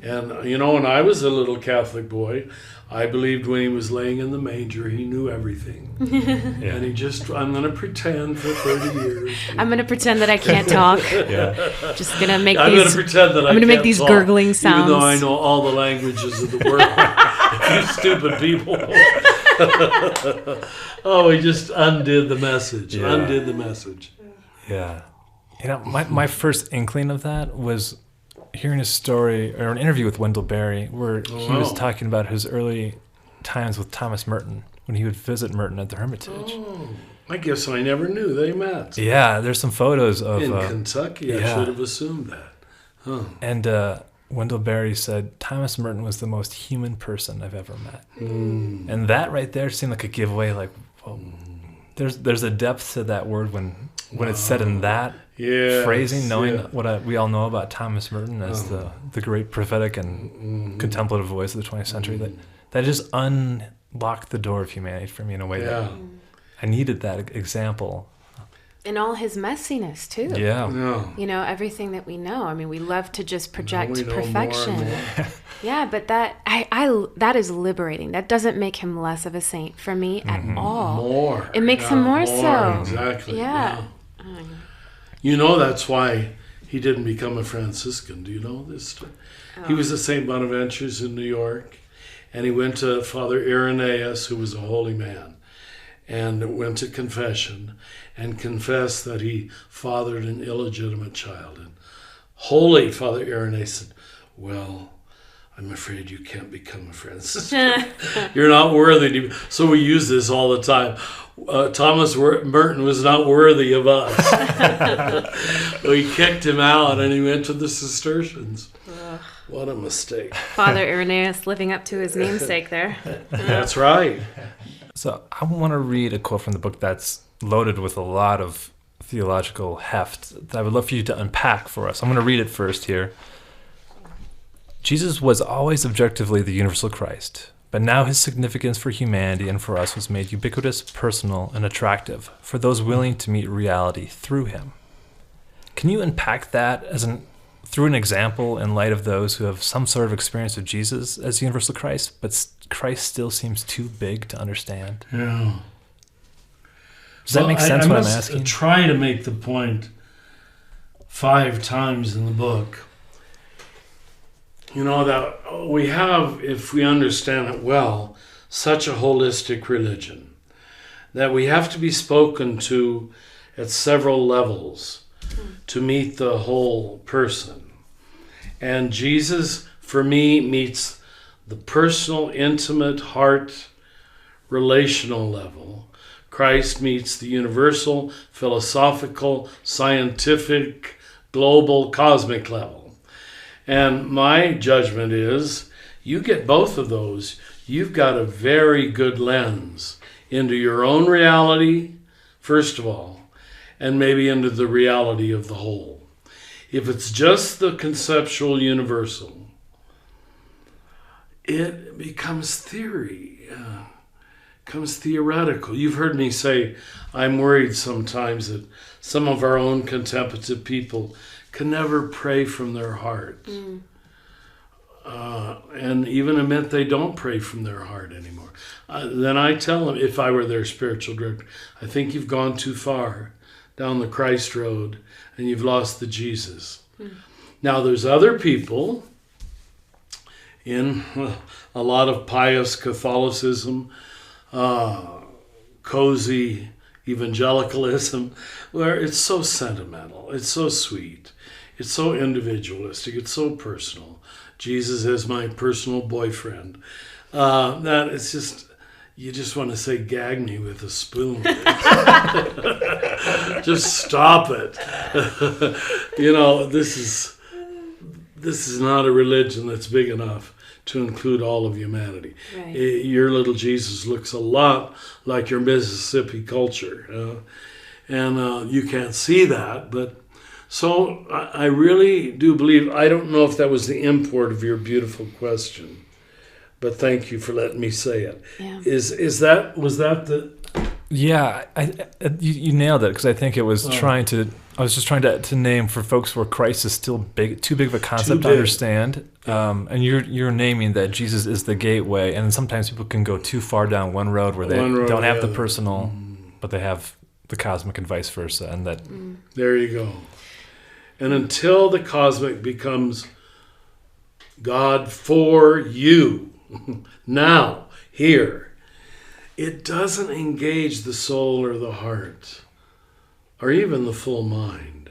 And, when I was a little Catholic boy, I believed when he was laying in the manger, he knew everything. Yeah. And I'm going to pretend for 30 years. I'm going to pretend that I can't talk. Yeah. Just going to make I'm going to pretend that I'm going to make these talk, gurgling sounds. even though I know all the languages of the world. You stupid people. Oh, he just undid the message. Yeah. Undid the message. Yeah. My first inkling of that was hearing a story or an interview with Wendell Berry where he was talking about his early times with Thomas Merton when he would visit Merton at the Hermitage. Oh, I guess I never knew they met. Yeah, there's some photos of... In Kentucky, I should have assumed that. Huh. And Wendell Berry said, Thomas Merton was the most human person I've ever met. And that right there seemed like a giveaway, like, whoa. There's a depth to that word when it's said in that phrasing, knowing what we all know about Thomas Merton as the great prophetic and contemplative voice of the 20th century, that just unlocked the door of humanity for me in a way that I needed that example. And all his messiness, too. Yeah. Everything that we know. I mean, we love to just project we know perfection. more and more. Yeah, but that is liberating. That doesn't make him less of a saint for me at all. More. It makes him more so. Exactly. Yeah. That's why he didn't become a Franciscan. Do you know this? He was at St. Bonaventure's in New York, and he went to Father Irenaeus, who was a holy man, and went to confession and confessed that he fathered an illegitimate child. And holy Father Irenaeus said, well, I'm afraid you can't become a Franciscan. You're not worthy. So we use this all the time. Thomas Merton was not worthy of us. We kicked him out and he went to the Cistercians. What a mistake. Father Irenaeus living up to his namesake there. That's right. So I want to read a quote from the book that's loaded with a lot of theological heft that I would love for you to unpack for us. I'm going to read it first here. Jesus was always objectively the universal Christ, but now his significance for humanity and for us was made ubiquitous, personal, and attractive for those willing to meet reality through him. Can you unpack that through an example in light of those who have some sort of experience of Jesus as universal Christ, but Christ still seems too big to understand? Yeah. Does that make sense what I'm asking? I try to make the point 5 times in the book. That we have, if we understand it well, such a holistic religion that we have to be spoken to at several levels to meet the whole person. And Jesus, for me, meets the personal, intimate, heart, relational level. Christ meets the universal, philosophical, scientific, global, cosmic level. And my judgment is, you get both of those, you've got a very good lens into your own reality, first of all, and maybe into the reality of the whole. If it's just the conceptual universal, it becomes theory, becomes theoretical. You've heard me say, I'm worried sometimes that some of our own contemplative people can never pray from their heart. And even admit they don't pray from their heart anymore. Then I tell them, if I were their spiritual director, I think you've gone too far down the Christ road and you've lost the Jesus. Now there's other people in a lot of pious Catholicism, cozy evangelicalism, where it's so sentimental, it's so sweet, it's so individualistic, it's so personal. Jesus is my personal boyfriend. That it's just, you just want to say, gag me with a spoon. Just stop it. This is not a religion that's big enough to include all of humanity. Right. Your little Jesus looks a lot like your Mississippi culture. And you can't see that, but so I really do believe, I don't know if that was the import of your beautiful question, but thank you for letting me say it. Yeah. Was that Yeah, you nailed it, because I think it was I was just trying to name for folks where Christ is still too big of a concept to understand. And you're naming that Jesus is the gateway, and sometimes people can go too far down one road where they don't have the personal, but they have the cosmic, and vice versa. And that there you go. And until the cosmic becomes God for you, now, here, it doesn't engage the soul or the heart, or even the full mind.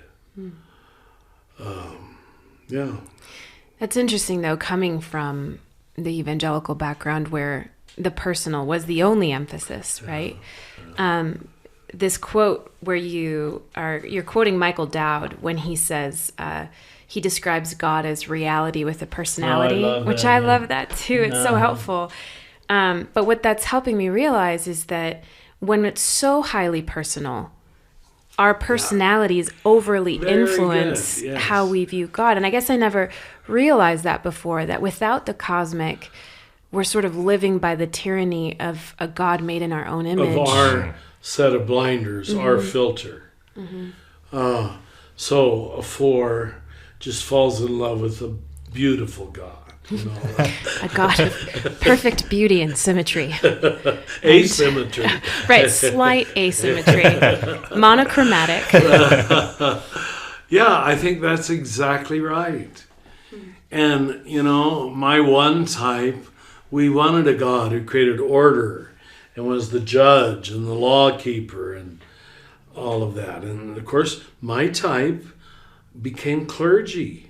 Yeah. That's interesting, though, coming from the evangelical background where the personal was the only emphasis, right? This quote where you're quoting Michael Dowd when he says he describes God as reality with a personality, I love that too. It's so helpful. But what that's helping me realize is that when it's so highly personal, our personalities overly influence how we view God. And I guess I never realized that before, that without the cosmic, we're sort of living by the tyranny of a God made in our own image. Of our set of blinders, our filter. So a 4 just falls in love with a beautiful God. A God of perfect beauty and symmetry. Asymmetry. Right, slight asymmetry. Monochromatic. Yeah, I think that's exactly right. And, my one type, we wanted a God who created order and was the judge and the law keeper and all of that. And, of course, my type became clergy.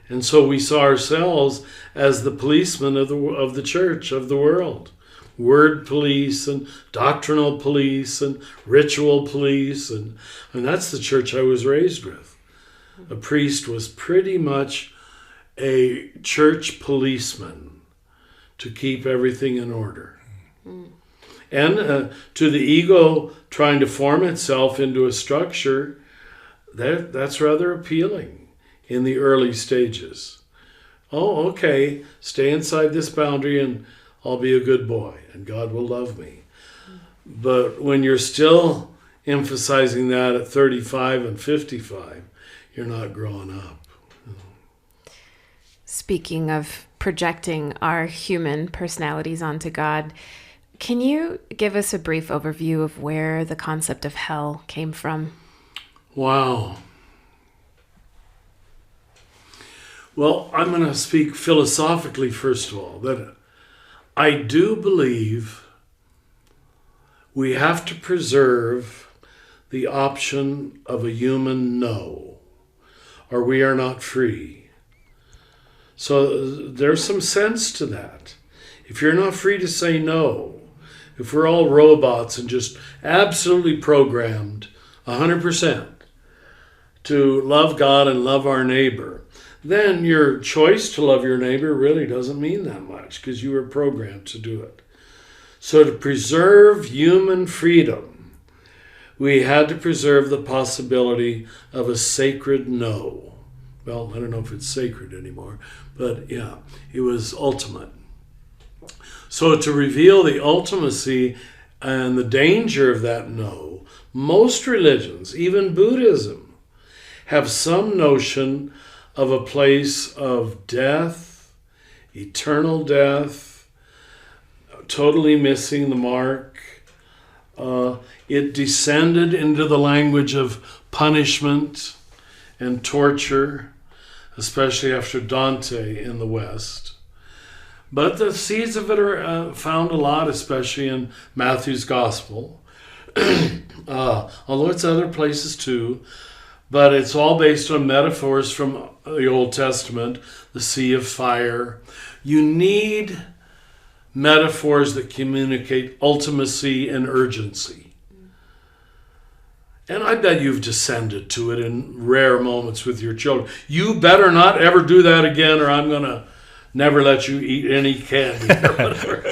And so we saw ourselves as the policemen of the church, of the world. Word police and doctrinal police and ritual police. And that's the church I was raised with. A priest was pretty much a church policeman to keep everything in order. And to the ego trying to form itself into a structure, that's rather appealing in the early stages. Oh, okay, stay inside this boundary and I'll be a good boy and God will love me. But when you're still emphasizing that at 35 and 55, you're not growing up. Speaking of projecting our human personalities onto God, can you give us a brief overview of where the concept of hell came from? Wow. Well, I'm going to speak philosophically first of all, that I do believe we have to preserve the option of a human no, or we are not free. So there's some sense to that. If you're not free to say no, if we're all robots and just absolutely programmed 100% to love God and love our neighbor, then your choice to love your neighbor really doesn't mean that much because you were programmed to do it. So to preserve human freedom, we had to preserve the possibility of a sacred no. Well, I don't know if it's sacred anymore, but yeah, it was ultimate. So to reveal the ultimacy and the danger of that no, most religions, even Buddhism, have some notion of a place of death, eternal death, totally missing the mark. It descended into the language of punishment and torture, especially after Dante in the West. But the seeds of it are found a lot, especially in Matthew's Gospel, although it's other places too. But it's all based on metaphors from the Old Testament, the sea of fire. You need metaphors that communicate ultimacy and urgency. And I bet you've descended to it in rare moments with your children. You better not ever do that again, or I'm going to never let you eat any candy or whatever.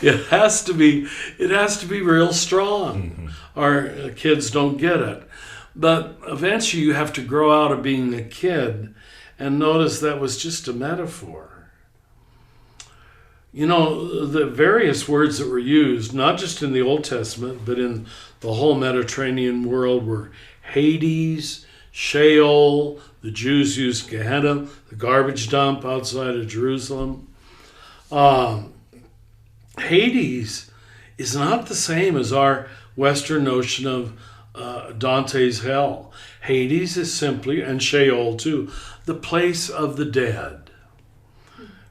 It has to be real strong. Our kids don't get it. But eventually you have to grow out of being a kid and notice that was just a metaphor. You know, the various words that were used, not just in the Old Testament, but in the whole Mediterranean world, were Hades, Sheol. The Jews used Gehenna, the garbage dump outside of Jerusalem. Hades is not the same as our Western notion of Dante's hell. Hades is simply, and Sheol too, the place of the dead.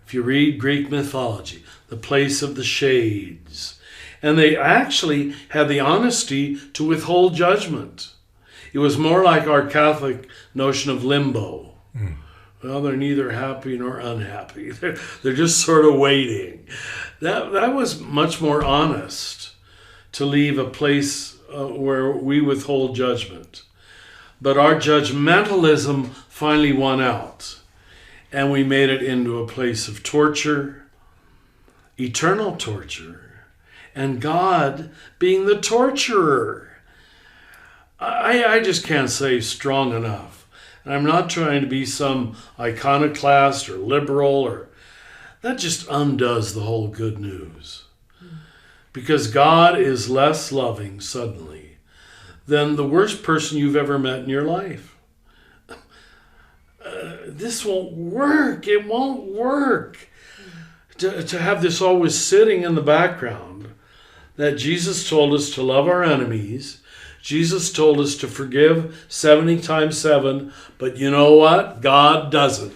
If you read Greek mythology, the place of the shades. And they actually had the honesty to withhold judgment. It was more like our Catholic notion of limbo. Well, they're neither happy nor unhappy. They're just sort of waiting. That was much more honest, to leave a place where we withhold judgment. But our judgmentalism finally won out, and we made it into a place of torture, eternal torture, and God being the torturer. I just can't say strong enough. And I'm not trying to be some iconoclast or liberal, that just undoes the whole good news. Because God is less loving suddenly than the worst person you've ever met in your life. This won't work. It won't work. To have this always sitting in the background, that Jesus told us to love our enemies. Jesus told us to forgive 70 times 7, but you know what? God doesn't.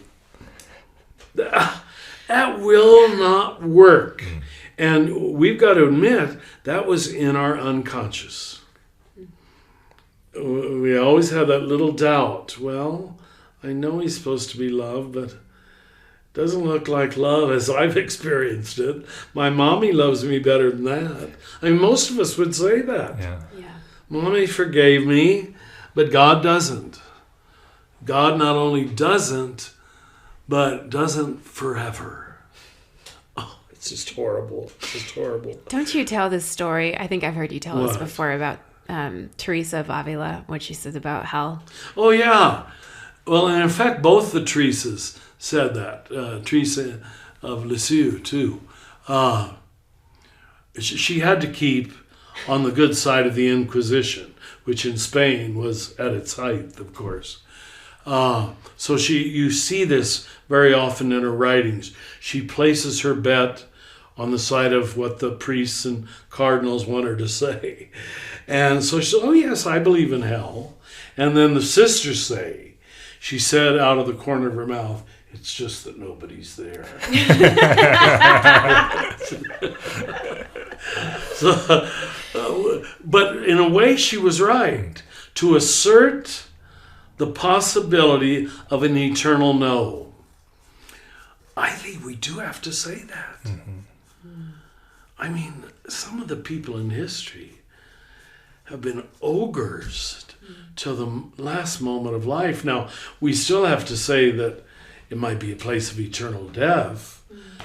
That will not work. And we've got to admit, that was in our unconscious. We always have that little doubt. Well, I know he's supposed to be loved, but it doesn't look like love as I've experienced it. My mommy loves me better than that. I mean, most of us would say that. Yeah. Mommy forgave me, but God doesn't. God not only doesn't, but doesn't forever. Oh, it's just horrible. It's just horrible. Don't you tell this story? I think I've heard you tell What? this before about Teresa of Avila, what she says about hell. Oh, yeah. Well, and in fact, both the Teresas said that. Teresa of Lisieux, too. She had to keep on the good side of the Inquisition, which in Spain was at its height, of course. So you see this very often in her writings. She places her bet on the side of what the priests and cardinals want her to say. And so she said, oh yes, I believe in hell. And then the sisters say, she said out of the corner of her mouth, it's just that nobody's there. But in a way she was right. To assert the possibility of an eternal no. I think we do have to say that. Mm-hmm. I mean, some of the people in history have been ogres till the last moment of life. Now, we still have to say that it might be a place of eternal death,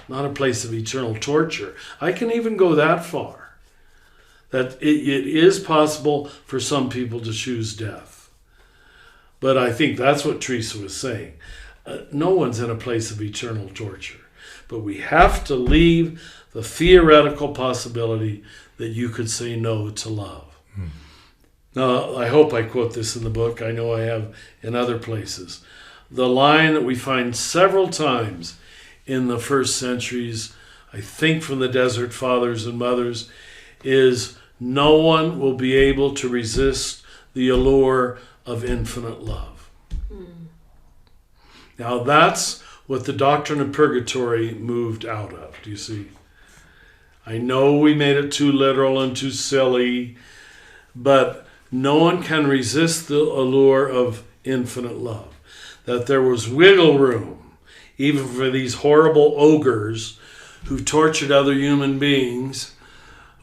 not a place of eternal torture. I can even go that far, that it is possible for some people to choose death. But I think that's what Teresa was saying. No one's in a place of eternal torture. But we have to leave the theoretical possibility that you could say no to love. Now, I hope I quote this in the book. I know I have in other places. The line that we find several times in the first centuries, I think from the Desert Fathers and Mothers, is no one will be able to resist the allure of infinite love. Now that's what the doctrine of purgatory moved out of, do you see? I know we made it too literal and too silly, but no one can resist the allure of infinite love. That there was wiggle room, even for these horrible ogres who tortured other human beings.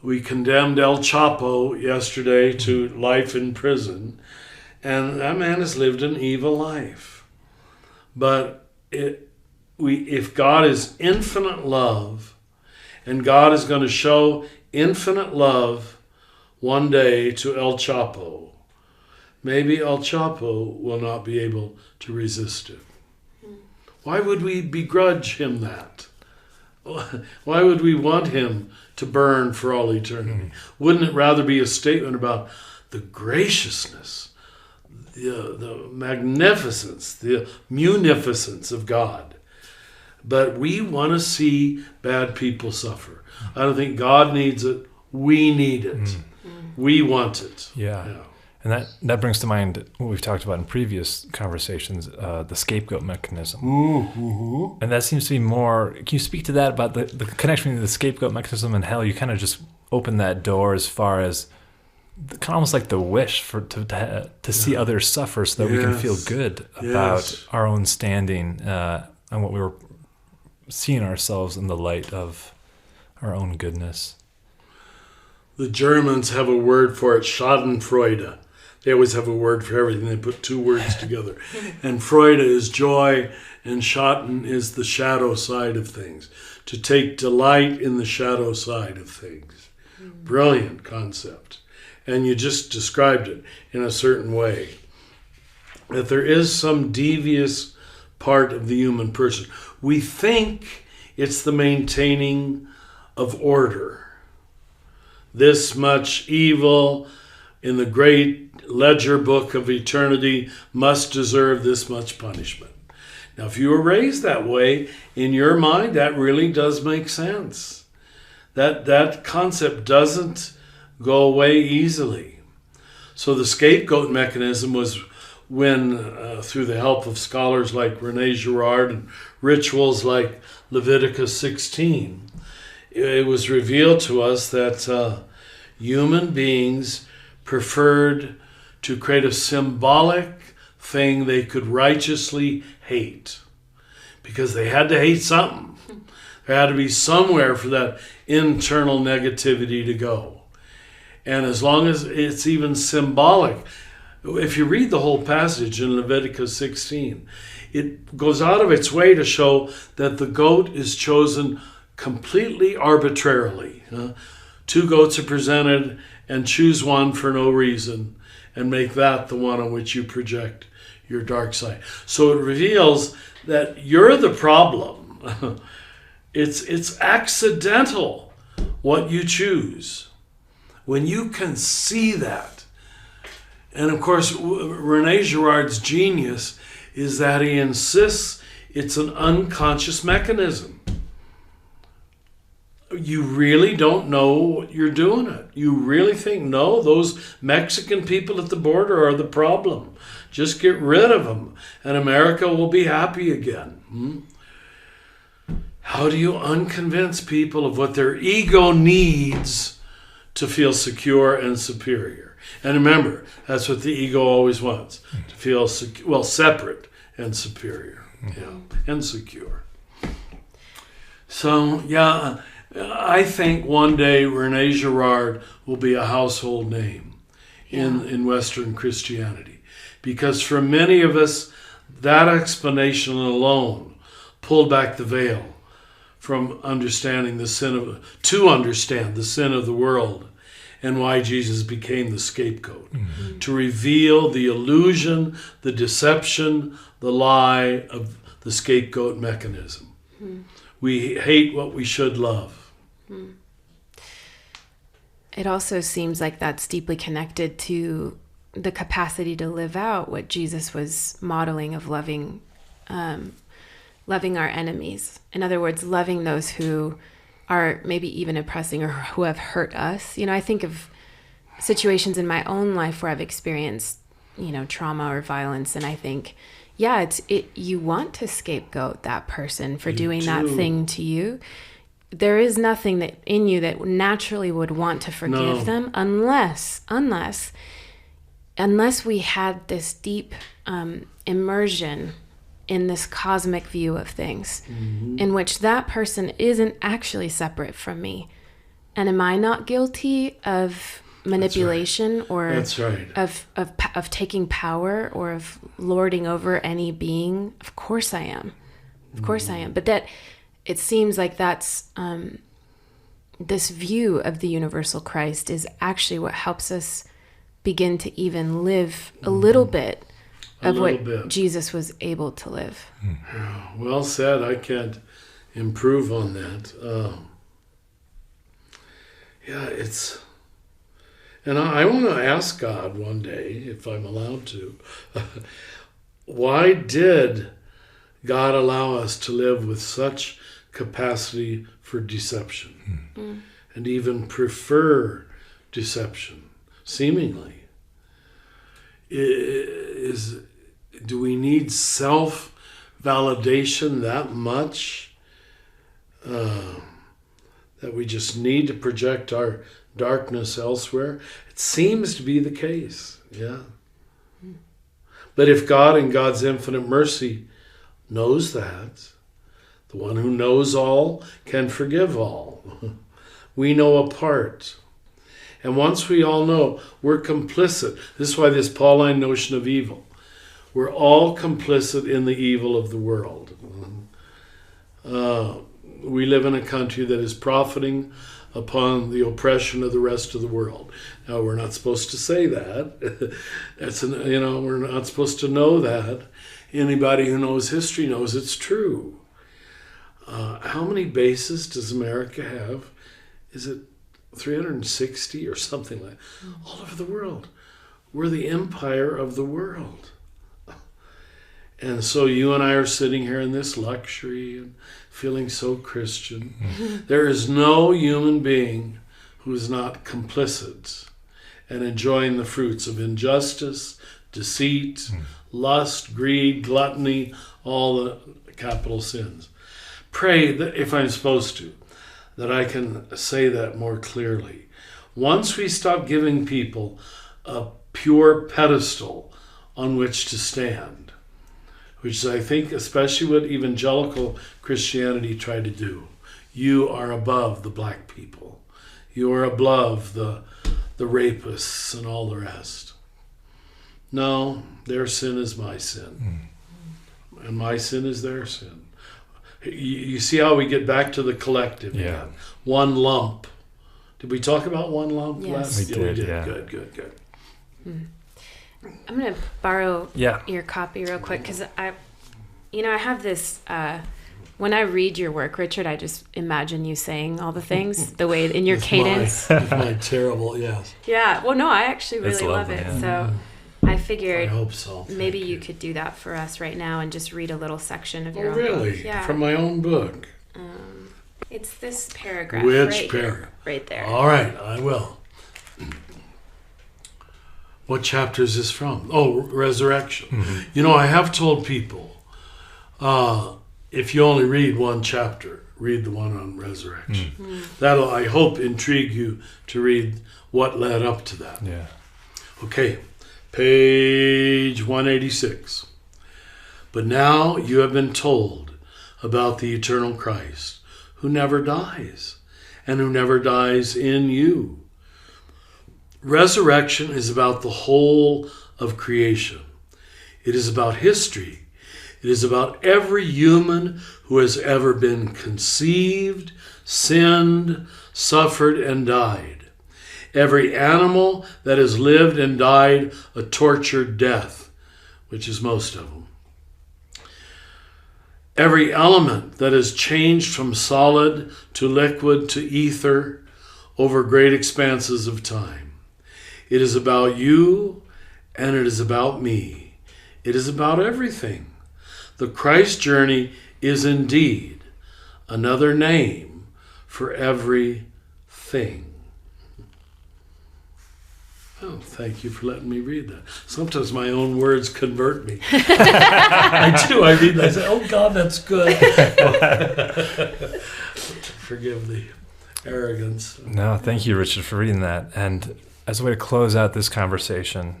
We condemned El Chapo yesterday to life in prison, and that man has lived an evil life. But if God is infinite love, and God is going to show infinite love one day to El Chapo, maybe El Chapo will not be able to resist it. Why would we begrudge him that? Why would we want him to burn for all eternity? Wouldn't it rather be a statement about the graciousness, the magnificence, the munificence of God? But we want to see bad people suffer. I don't think God needs it. We need it. We want it. Yeah. And that brings to mind what we've talked about in previous conversations, the scapegoat mechanism. And that seems to be more, can you speak to that, about the connection between the scapegoat mechanism and how you kind of just open that door as far as kind of almost like the wish to see others suffer so that we can feel good about our own standing and what we were seeing ourselves in the light of our own goodness. The Germans have a word for it, Schadenfreude. They always have a word for everything. They put two words together. And Freude is joy, and Schaden is the shadow side of things. To take delight in the shadow side of things. Brilliant concept. And you just described it in a certain way. That there is some devious part of the human person. We think it's the maintaining of order. This much evil in the great ledger book of eternity must deserve this much punishment. Now, if you were raised that way, in your mind, that really does make sense. That concept doesn't go away easily. So the scapegoat mechanism was when, through the help of scholars like René Girard and rituals like Leviticus 16, it was revealed to us that human beings preferred to create a symbolic thing they could righteously hate, because they had to hate something. There had to be somewhere for that internal negativity to go. And as long as it's even symbolic, if you read the whole passage in Leviticus 16, it goes out of its way to show that the goat is chosen completely arbitrarily. Two goats are presented, and choose one for no reason, and make that the one on which you project your dark side. So it reveals that you're the problem. It's accidental what you choose. When you can see that, and of course René Girard's genius is that he insists it's an unconscious mechanism. You really don't know you're doing it. You really think, no, those Mexican people at the border are the problem. Just get rid of them, and America will be happy again. How do you unconvince people of what their ego needs to feel secure and superior? And remember, that's what the ego always wants, to feel separate and superior, and secure. So, I think one day René Girard will be a household name in Western Christianity. Because for many of us, that explanation alone pulled back the veil from understanding to understand the sin of the world and why Jesus became the scapegoat. To reveal the illusion, the deception, the lie of the scapegoat mechanism. We hate what we should love. It also seems like that's deeply connected to the capacity to live out what Jesus was modeling of loving our enemies. In other words, loving those who are maybe even oppressing or who have hurt us. I think of situations in my own life where I've experienced, trauma or violence, and I think, you want to scapegoat that person for doing that thing to you. There is nothing that in you that naturally would want to forgive them unless we had this deep immersion in this cosmic view of things, in which that person isn't actually separate from me. And am I not guilty of manipulation or of taking power or of lording over any being? Of course I am. But that it seems like that's this view of the universal Christ is actually what helps us begin to even live a little bit of what Jesus was able to live. Well said. I can't improve on that. And I want to ask God one day, if I'm allowed to, why did God allow us to live with such capacity for deception and even prefer deception, seemingly? Do we need self-validation that much that we just need to project our darkness elsewhere? It seems to be the case, yeah. But if God in God's infinite mercy knows that, the one who knows all can forgive all. We know a part. And once we all know, we're complicit. This is why this Pauline notion of evil. We're all complicit in the evil of the world. We live in a country that is profiting upon the oppression of the rest of the world. Now, we're not supposed to say that. We're not supposed to know that. Anybody who knows history knows it's true. How many bases does America have? Is it 360 or something like that? All over the world. We're the empire of the world. And so you and I are sitting here in this luxury and feeling so Christian. There is no human being who is not complicit and enjoying the fruits of injustice, deceit, lust, greed, gluttony, all the capital sins. Pray that, if I'm supposed to, that I can say that more clearly. Once we stop giving people a pure pedestal on which to stand, which is, I think, especially what evangelical Christianity tried to do. You are above the black people. You are above the rapists and all the rest. No, their sin is my sin. And my sin is their sin. You see how we get back to the collective again. One lump. Did we talk about one lump last? We did. Yeah. Good. I'm going to borrow your copy real quick because I have this, when I read your work, Richard, I just imagine you saying all the things the way in your cadence. My terrible, yes. Yeah. Well, no, I actually really love it. Yeah. So I figured I hope so. Maybe you could do that for us right now and just read a little section of your own really? book. Yeah. From my own book? It's this paragraph. Which paragraph? Right there. All right, I will. What chapter is this from? Oh, resurrection. I have told people, if you only read one chapter, read the one on resurrection. That'll, I hope, intrigue you to read what led up to that. Yeah. Okay, page 186. But now you have been told about the eternal Christ, who never dies, and who never dies in you. Resurrection is about the whole of creation. It is about history. It is about every human who has ever been conceived, sinned, suffered, and died. Every animal that has lived and died a tortured death, which is most of them. Every element that has changed from solid to liquid to ether over great expanses of time. It is about you, and it is about me. It is about everything. The Christ journey is indeed another name for everything. Oh, thank you for letting me read that. Sometimes my own words convert me. I do. I read that. I say, oh, God, that's good. Forgive the arrogance. No, thank you, Richard, for reading that. And as a way to close out this conversation,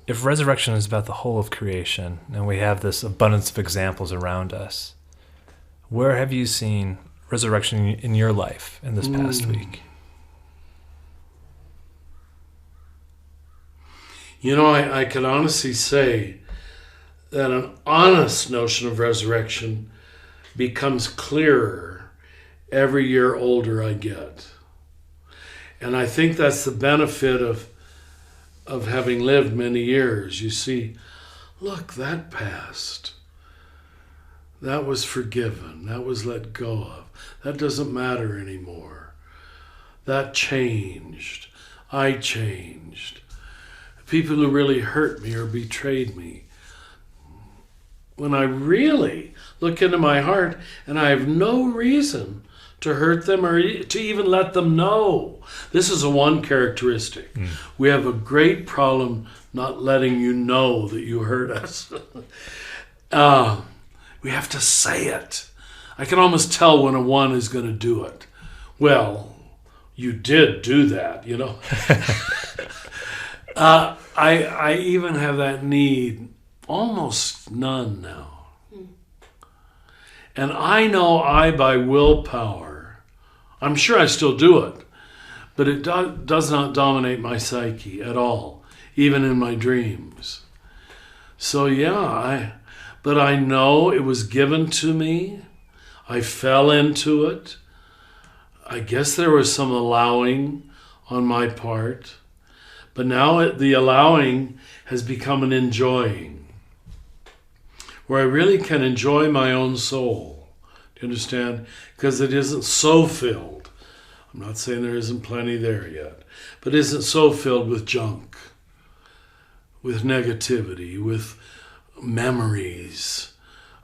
if resurrection is about the whole of creation, and we have this abundance of examples around us, where have you seen resurrection in your life in this past week? I can honestly say that an honest notion of resurrection becomes clearer every year older I get. And I think that's the benefit of having lived many years. You see, look, that passed. that was forgiven. That was let go of. That doesn't matter anymore. That changed. I changed. People who really hurt me or betrayed me. When I really look into my heart and I have no reason to hurt them or to even let them know. This is a one characteristic. We have a great problem not letting you know that you hurt us. We have to say it. I can almost tell when a one is going to do it. Well, you did do that, you know. I even have that need, almost none now. And I know by willpower, I'm sure I still do it, but it does not dominate my psyche at all, even in my dreams. So yeah, but I know it was given to me. I fell into it. I guess there was some allowing on my part, but now the allowing has become an enjoying, where I really can enjoy my own soul. Do you understand? Because it isn't so filled. I'm not saying there isn't plenty there yet, but isn't so filled with junk, with negativity, with memories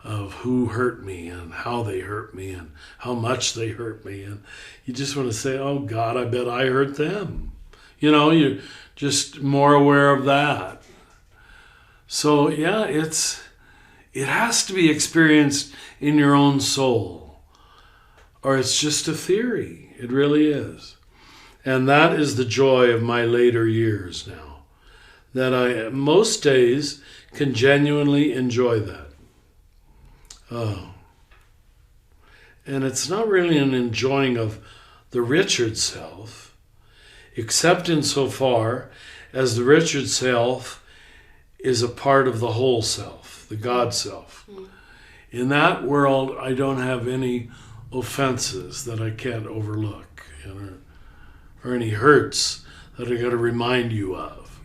of who hurt me and how they hurt me and how much they hurt me. And you just want to say, oh God, I bet I hurt them. You know, you're just more aware of that. So yeah, it has to be experienced in your own soul, or it's just a theory. It really is. And that is the joy of my later years now, that I most days can genuinely enjoy that. Oh. And it's not really an enjoying of the Richard self, except insofar as the Richard self is a part of the whole self, the God self. In that world, I don't have any offenses that I can't overlook, you know, or any hurts that I got to remind you of.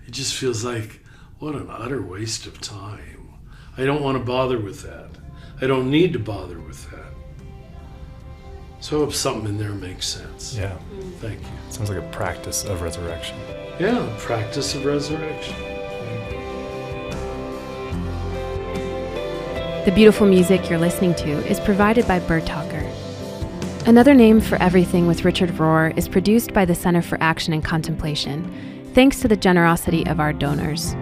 It just feels like, what an utter waste of time. I don't want to bother with that. I don't need to bother with that. So I hope something in there makes sense. Yeah. Thank you. Sounds like a practice of resurrection. Yeah, practice of resurrection. The beautiful music you're listening to is provided by Bird Talker. Another Name for Everything with Richard Rohr is produced by the Center for Action and Contemplation, thanks to the generosity of our donors.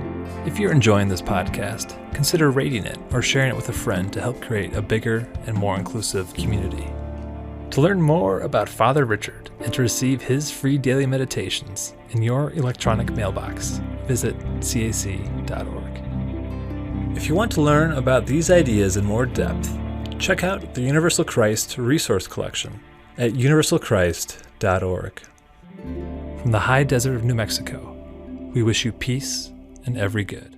If you're enjoying this podcast, consider rating it or sharing it with a friend to help create a bigger and more inclusive community. To learn more about Father Richard and to receive his free daily meditations in your electronic mailbox, visit cac.org. If you want to learn about these ideas in more depth, check out the Universal Christ Resource Collection at universalchrist.org. From the high desert of New Mexico, we wish you peace and every good.